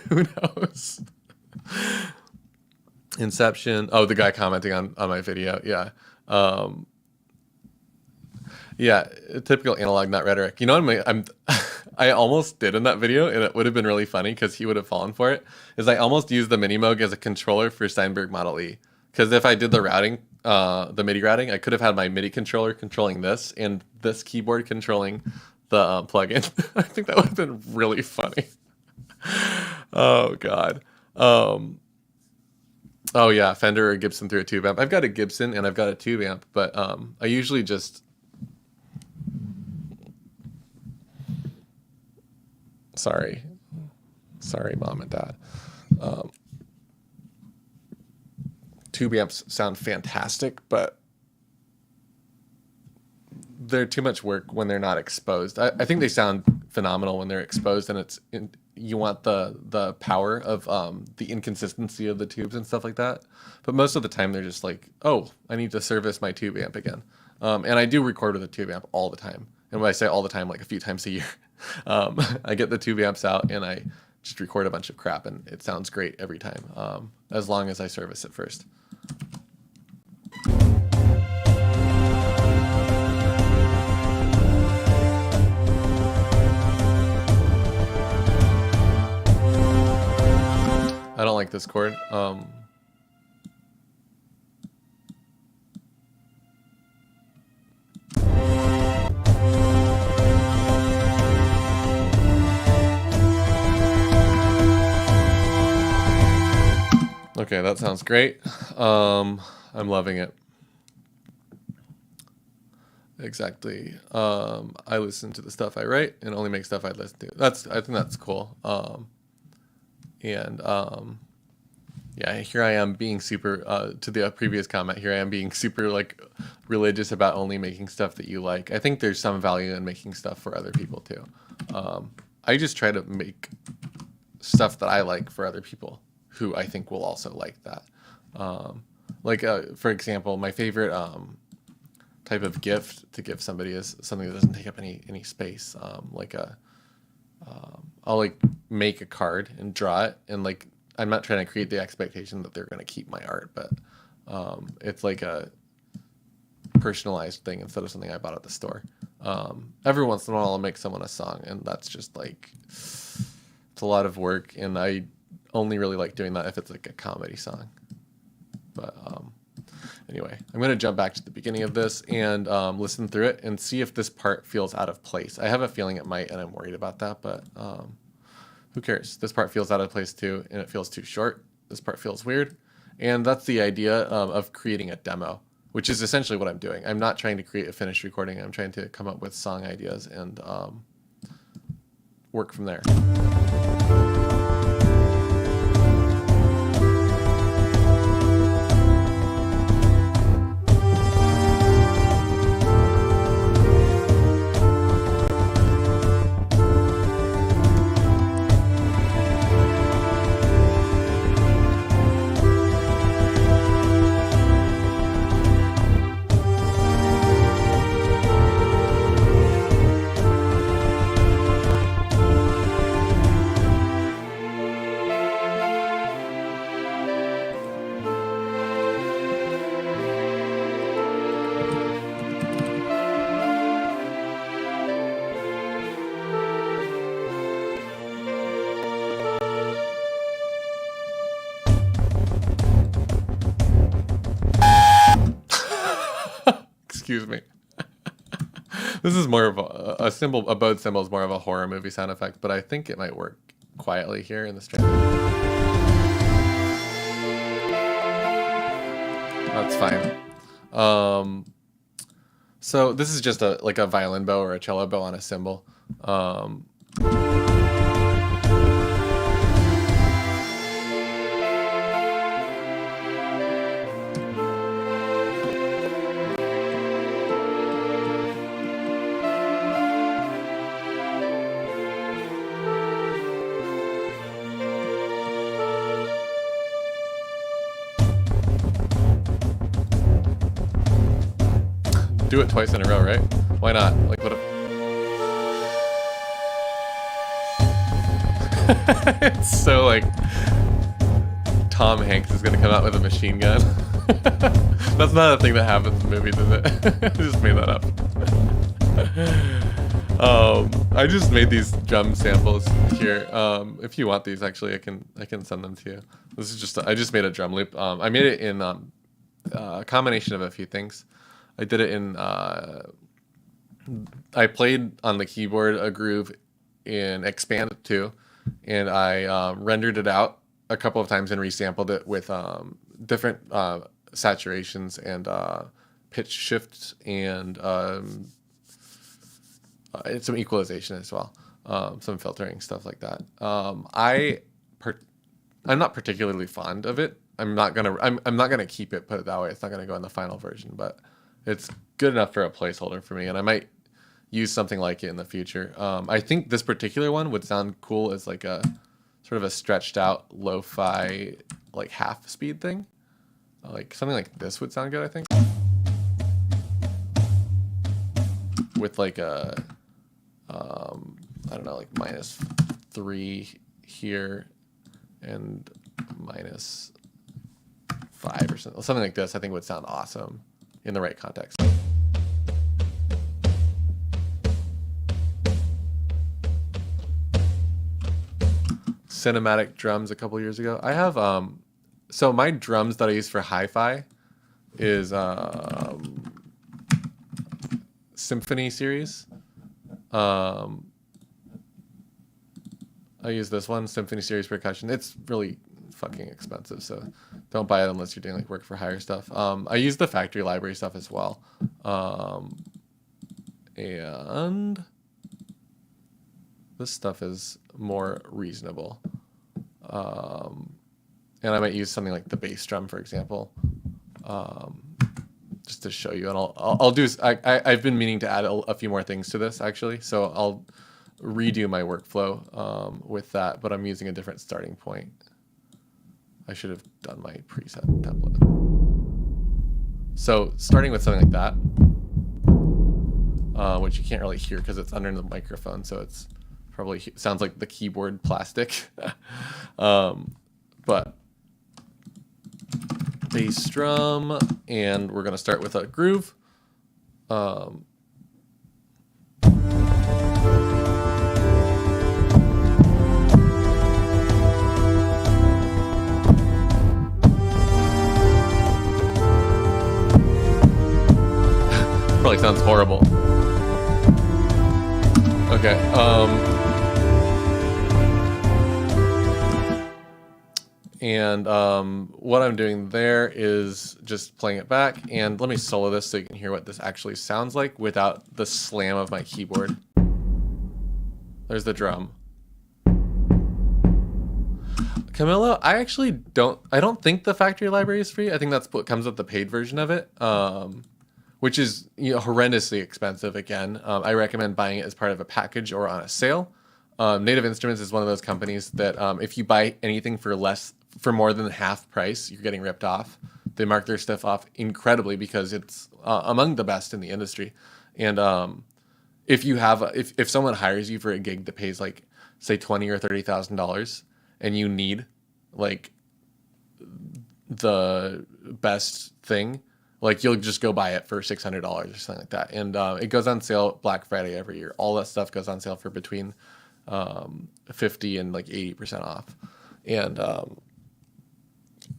who knows? Inception. Oh, the guy commenting on my video. Yeah. Yeah. Typical analog, not rhetoric. I'm I almost did in that video, and it would have been really funny because he would have fallen for it, is I almost used the Minimoog as a controller for Steinberg Model E. Because if I did the routing, the MIDI routing, I could have had my MIDI controller controlling this and this keyboard controlling the plugin. I think that would have been really funny. Oh, God. Oh, yeah, Fender or Gibson through a tube amp. I've got a Gibson and I've got a tube amp, but I usually just... Sorry, Mom and Dad. Tube amps sound fantastic, but they're too much work when they're not exposed. I think they sound phenomenal when they're exposed, and you want the power of the inconsistency of the tubes and stuff like that. But most of the time, they're just like, oh, I need to service my tube amp again. And I do record with a tube amp all the time. And when I say all the time, like a few times a year. I get the tube amps out and I just record a bunch of crap, and it sounds great every time, as long as I service it first. I don't like this chord. Okay, that sounds great. I'm loving it. Exactly. I listen to the stuff I write and only make stuff I listen to. I think that's cool. Yeah, here I am being super, to the previous comment, here I am being super like religious about only making stuff that you like. I think there's some value in making stuff for other people too. I just try to make stuff that I like for other people who I think will also like that. For example, my favorite type of gift to give somebody is something that doesn't take up any space. I'll like make a card and draw it, and like I'm not trying to create the expectation that they're going to keep my art, but it's like a personalized thing instead of something I bought at the store. Every once in a while I'll make someone a song, and that's just like, it's a lot of work, and I only really like doing that if it's like a comedy song. But anyway, I'm going to jump back to the beginning of this and listen through it and see if this part feels out of place. I have a feeling it might, and I'm worried about that, but who cares? This part feels out of place too, and it feels too short. This part feels weird. And that's the idea of creating a demo, which is essentially what I'm doing. I'm not trying to create a finished recording. I'm trying to come up with song ideas and work from there. Excuse me. This is more of a bowed cymbal is more of a horror movie sound effect, but I think it might work quietly here in the string. That's fine. So this is just like a violin bow or a cello bow on a cymbal. Do it twice in a row, right? Why not? Like, what it's so like Tom Hanks is gonna come out with a machine gun. That's not a thing that happens in movies, is it? I just made that up. I just made these drum samples here. If you want these, actually, I can send them to you. This is just I just made a drum loop. I made it in a combination of a few things. I did it in I played on the keyboard a groove in XPand too, and I rendered it out a couple of times and resampled it with different saturations and pitch shifts and some equalization as well, some filtering, stuff like that. I'm not particularly fond of it. I'm not gonna keep it, put it that way. It's not gonna go in the final version, but it's good enough for a placeholder for me, and I might use something like it in the future. I think this particular one would sound cool as like a sort of a stretched out lo-fi like half speed thing. Like something like this would sound good, I think. With like a I don't know, like -3 here and -5 or something like this. I think would sound awesome in the right context. Cinematic drums a couple years ago. I have so my drums that I use for hi-fi is Symphony series. I use this one, Symphony series percussion. It's really fucking expensive, so don't buy it unless you're doing like work for hire stuff. I use the factory library stuff as well. And this stuff is more reasonable. And I might use something like the bass drum, for example, just to show you. And I'll do. I've been meaning to add a few more things to this actually, so I'll redo my workflow with that. But I'm using a different starting point. I should have done my preset template. So starting with something like that, which you can't really hear because it's under the microphone, so it's probably sounds like the keyboard plastic. But bass drum, and we're gonna start with a groove. Probably sounds horrible. Okay. And what I'm doing there is just playing it back. And let me solo this so you can hear what this actually sounds like without the slam of my keyboard. There's the drum. Camillo, I don't think the factory library is free. I think that's what comes with the paid version of it, which is horrendously expensive again. I recommend buying it as part of a package or on a sale. Native Instruments is one of those companies that if you buy anything for more than half price, you're getting ripped off. They mark their stuff off incredibly because it's among the best in the industry. And if someone hires you for a gig that pays like say $20,000 or $30,000, and you need like the best thing, like you'll just go buy it for $600 or something like that. And it goes on sale Black Friday every year. All that stuff goes on sale for between 50 and like 80% off. And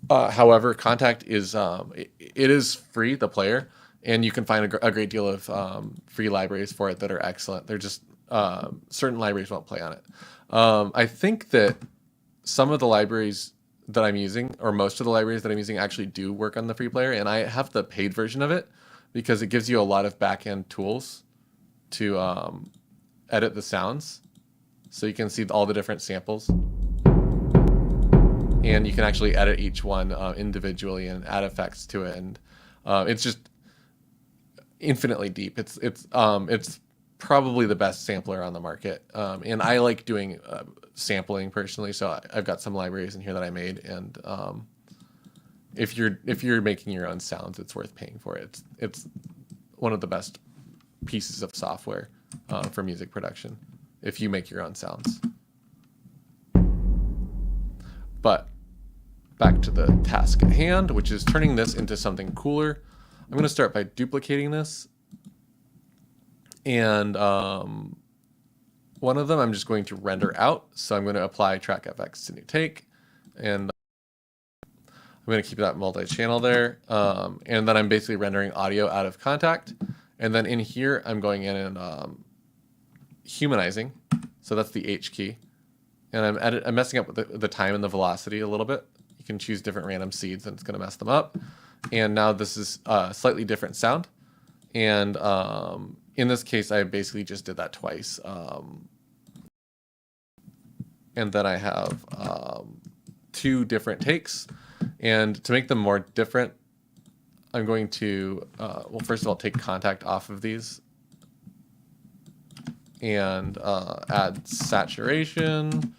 however, Contact is it is free, the player, and you can find a great deal of free libraries for it that are excellent. They're just certain libraries won't play on it. I think that some of the libraries that I'm using, or most of the libraries that I'm using, actually do work on the free player, and I have the paid version of it because it gives you a lot of back-end tools to edit the sounds. So you can see all the different samples, and you can actually edit each one individually and add effects to it, and it's just infinitely deep. It's probably the best sampler on the market, and I like doing sampling personally. So I've got some libraries in here that I made, and if you're making your own sounds, it's worth paying for it. It's one of the best pieces of software for music production if you make your own sounds. But back to the task at hand, which is turning this into something cooler. I'm going to start by duplicating this and One of them I'm just going to render out. So I'm going to apply track FX to new take, and I'm going to keep that multi-channel there. And then I'm basically rendering audio out of contact. And then in here, I'm going in and humanizing. So that's the H key. And I'm messing up with the time and the velocity a little bit. You can choose different random seeds and it's going to mess them up. And now this is a slightly different sound. And in this case, I basically just did that twice. And then I have 2 different takes. And to make them more different, I'm going to, well, first of all, take contact off of these and add saturation.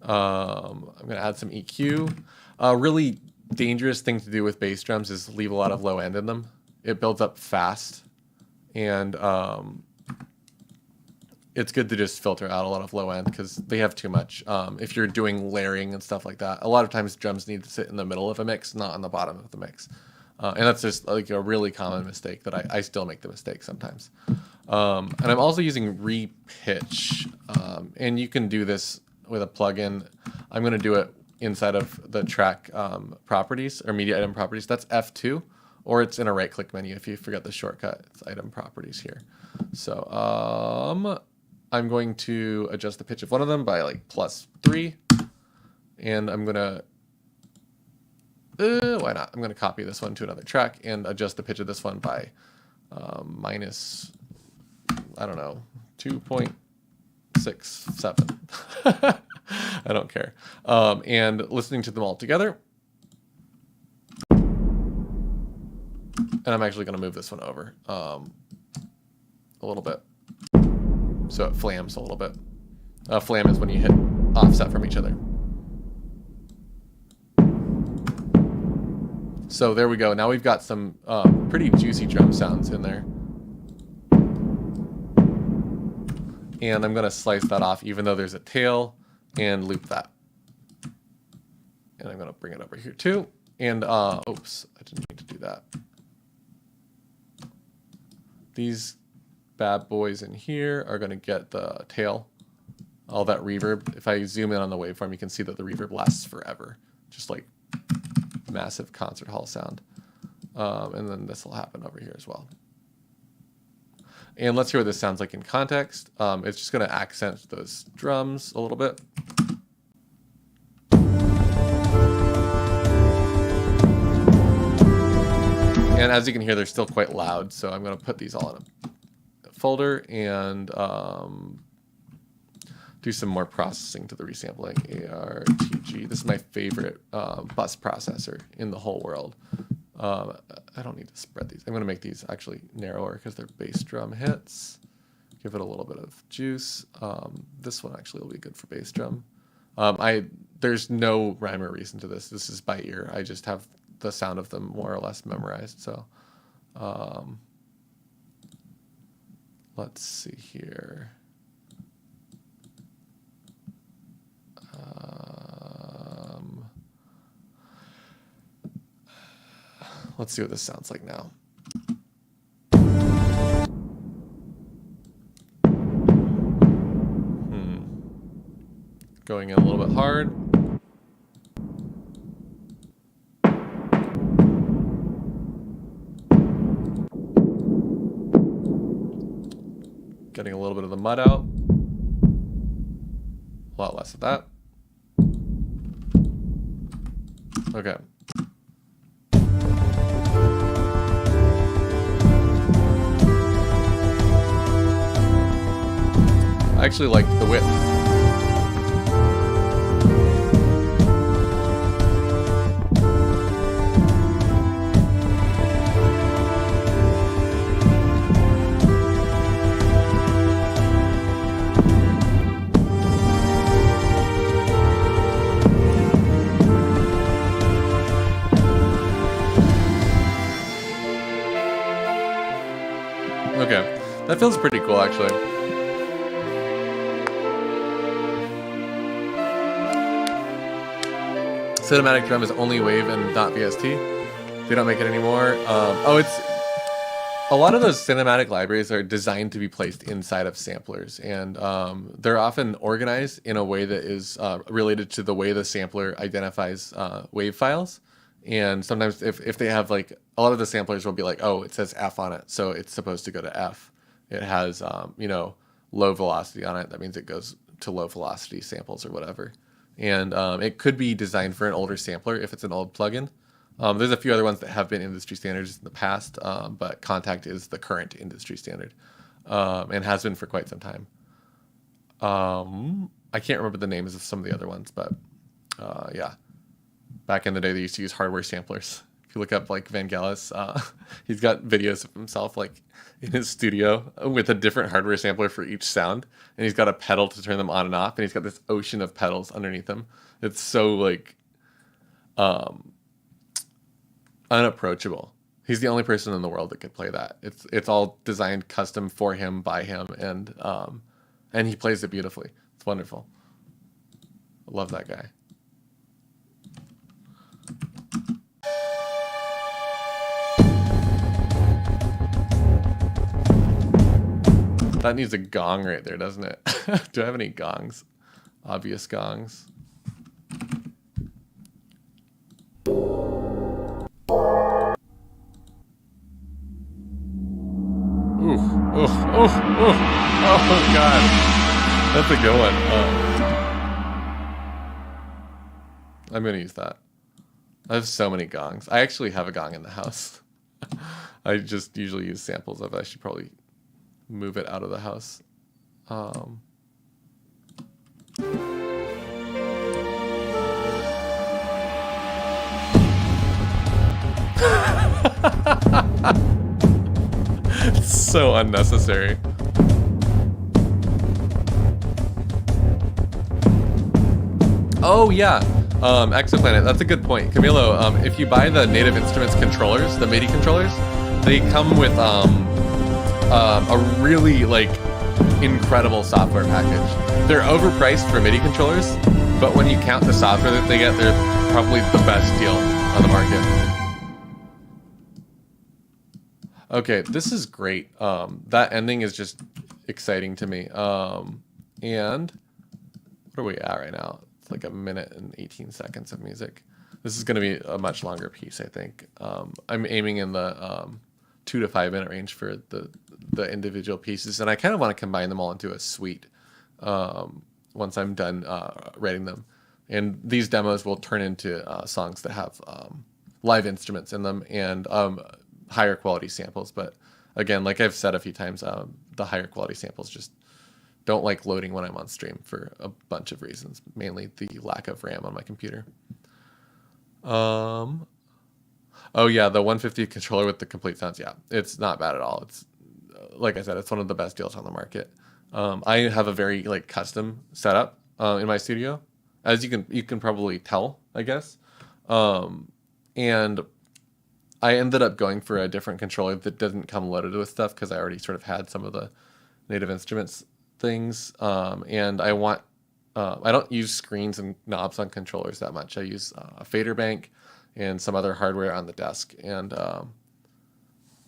I'm going to add some EQ. A really dangerous thing to do with bass drums is leave a lot of low end in them. It builds up fast, and it's good to just filter out a lot of low end because they have too much. If you're doing layering and stuff like that, a lot of times drums need to sit in the middle of a mix, not on the bottom of the mix. And that's just like a really common mistake that I still make the mistake sometimes. And I'm also using repitch, and you can do this with a plugin. I'm going to do it inside of the track properties or media item properties. That's F2, or it's in a right click menu if you forget the shortcut. It's item properties here. So I'm going to adjust the pitch of one of them by like +3, and I'm going to why not? I'm going to copy this one to another track and adjust the pitch of this one by minus, I don't know, 2.67. I don't care. And listening to them all together. And I'm actually going to move this one over a little bit, so it flams a little bit. Flam is when you hit offset from each other. So there we go. Now we've got some pretty juicy drum sounds in there. And I'm going to slice that off even though there's a tail and loop that. And I'm going to bring it over here too. And oops, I didn't mean to do that. These bad boys in here are going to get the tail, all that reverb. If I zoom in on the waveform, you can see that the reverb lasts forever, just like massive concert hall sound. And then this will happen over here as well. And let's hear what this sounds like in context. It's just going to accent those drums a little bit. And as you can hear, they're still quite loud, so I'm going to put these all in a folder and do some more processing to the resampling. ARTG. This is my favorite bus processor in the whole world. I don't need to spread these. I'm going to make these actually narrower because they're bass drum hits. Give it a little bit of juice. This one actually will be good for bass drum. There's no rhyme or reason to this. This is by ear. I just have the sound of them more or less memorized. So let's see here. Let's see what this sounds like now. Going in a little bit hard. Getting a little bit of the mud out. A lot less of that. Okay. I actually like the width. Okay, that feels pretty cool actually. Cinematic drum is only wave and not VST. They don't make it anymore. Oh, a lot of those cinematic libraries are designed to be placed inside of samplers, and they're often organized in a way that is related to the way the sampler identifies wave files. And sometimes if they have like, a lot of the samplers will be like, oh, it says F on it, so it's supposed to go to F. It has, you know, low velocity on it. That means it goes to low velocity samples or whatever. And it could be designed for an older sampler if it's an old plugin. There's a few other ones that have been industry standards in the past, but Contact is the current industry standard, and has been for quite some time. I can't remember the names of some of the other ones, but yeah. Back in the day, they used to use hardware samplers. If you look up like Vangelis, he's got videos of himself like in his studio with a different hardware sampler for each sound, and he's got a pedal to turn them on and off, and he's got this ocean of pedals underneath him. It's so like unapproachable. He's the only person in the world that could play that. It's all designed custom for him, by him, and he plays it beautifully. It's wonderful. I love that guy. That needs a gong right there, doesn't it? Do I have any gongs? Obvious gongs. Oh God, that's a good one. I'm gonna use that. I have so many gongs. I actually have a gong in the house. I just usually use samples of it. I should probably move it out of the house. It's so unnecessary. Oh yeah, Exoplanet, that's a good point. Camilo, if you buy the Native Instruments controllers, the MIDI controllers, they come with a really like incredible software package. They're overpriced for MIDI controllers, but when you count the software that they get, they're probably the best deal on the market. Okay, this is great. That ending is just exciting to me. And what are we at right now? It's like 1 minute and 18 seconds of music. This is going to be a much longer piece, I think. I'm aiming in the 2 to 5 minute range for the individual pieces, and I kind of want to combine them all into a suite once I'm done writing them. And these demos will turn into songs that have live instruments in them and higher quality samples. But again, like I've said a few times, the higher quality samples just don't like loading when I'm on stream for a bunch of reasons, mainly the lack of RAM on my computer. Oh yeah, the 150 controller with the complete sounds. Yeah, it's not bad at all. It's like I said, it's one of the best deals on the market. I have a very like custom setup in my studio, as you can probably tell, I guess. And I ended up going for a different controller that doesn't come loaded with stuff because I already sort of had some of the Native Instruments things. And I don't use screens and knobs on controllers that much. I use a fader bank and some other hardware on the desk. And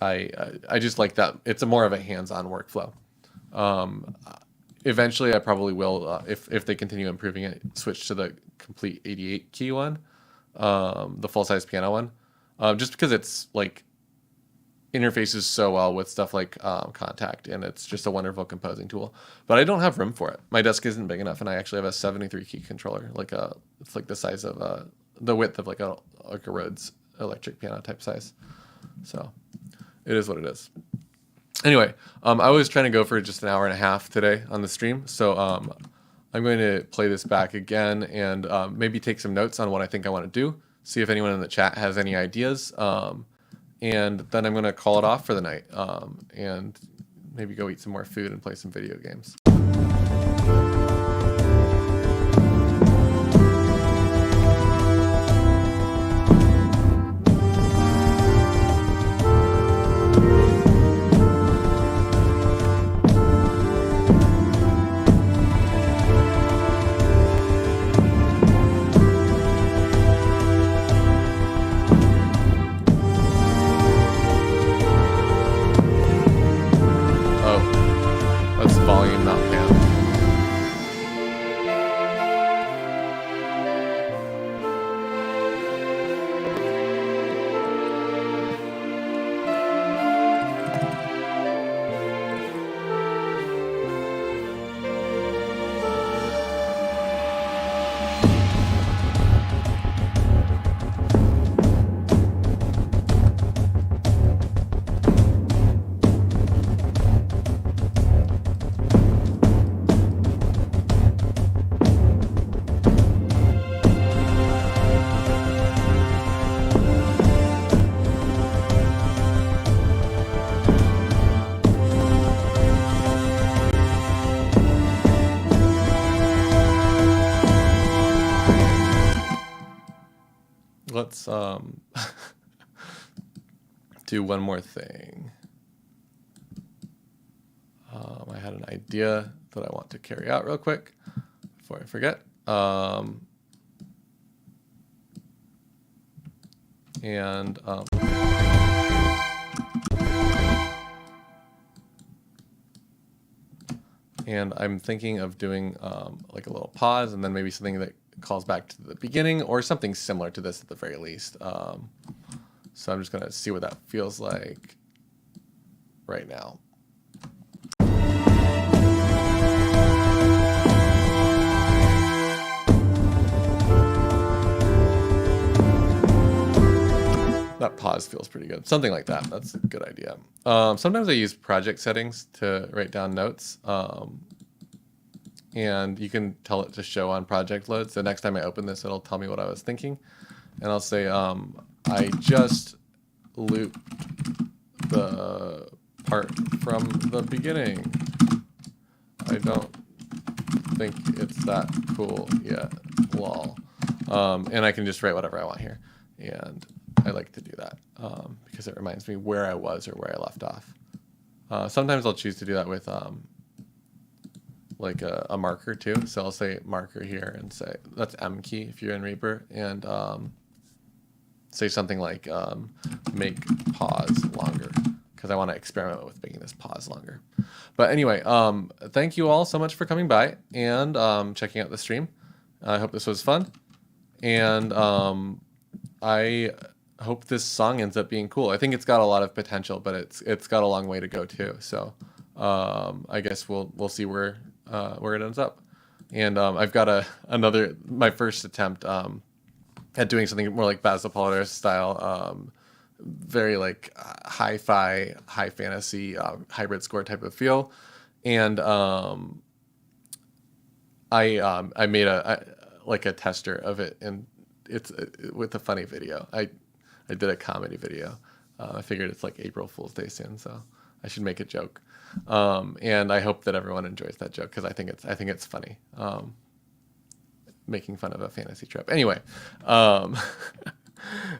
I just like that. It's more of a hands-on workflow. Eventually, I probably will, if they continue improving it, switch to the complete 88 key one, the full-size piano one. Just because it's like interfaces so well with stuff like Contact, and it's just a wonderful composing tool. But I don't have room for it. My desk isn't big enough, and I actually have a 73 key controller. It's like the size of the width of like a Rhodes electric piano type size. So it is what it is. Anyway, I was trying to go for just an hour and a half today on the stream, so I'm going to play this back again and maybe take some notes on what I think I want to do. See if anyone in the chat has any ideas. And then I'm going to call it off for the night and maybe go eat some more food and play some video games. let's do one more thing. I had an idea that I want to carry out real quick before I forget. And I'm thinking of doing like a little pause and then maybe something that calls back to the beginning or something similar to this at the very least. So I'm just going to see what that feels like right now. That pause feels pretty good. Something like that. That's a good idea. Sometimes I use project settings to write down notes. And you can tell it to show on project load. So next time I open this, it'll tell me what I was thinking. And I'll say, I just looped the part from the beginning. I don't think it's that cool yet, lol. And I can just write whatever I want here. And I like to do that because it reminds me where I was or where I left off. Sometimes I'll choose to do that with like a marker too. So I'll say marker here and say, that's M key if you're in Reaper, and say something like make pause longer, because I want to experiment with making this pause longer. But anyway, thank you all so much for coming by and checking out the stream. I hope this was fun. And I hope this song ends up being cool. I think it's got a lot of potential, but it's got a long way to go too. So I guess we'll see where it ends up. And I've got my first attempt at doing something more like Basil Pollard style, very like hi-fi, high fantasy, hybrid score type of feel. And I made a tester of it, and it's with a funny video. I did a comedy video. I figured it's like April Fool's Day soon, so I should make a joke. And I hope that everyone enjoys that joke, because I think it's funny. Making fun of a fantasy trope. Anyway,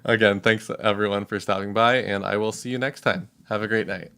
again, thanks everyone for stopping by, and I will see you next time. Have a great night.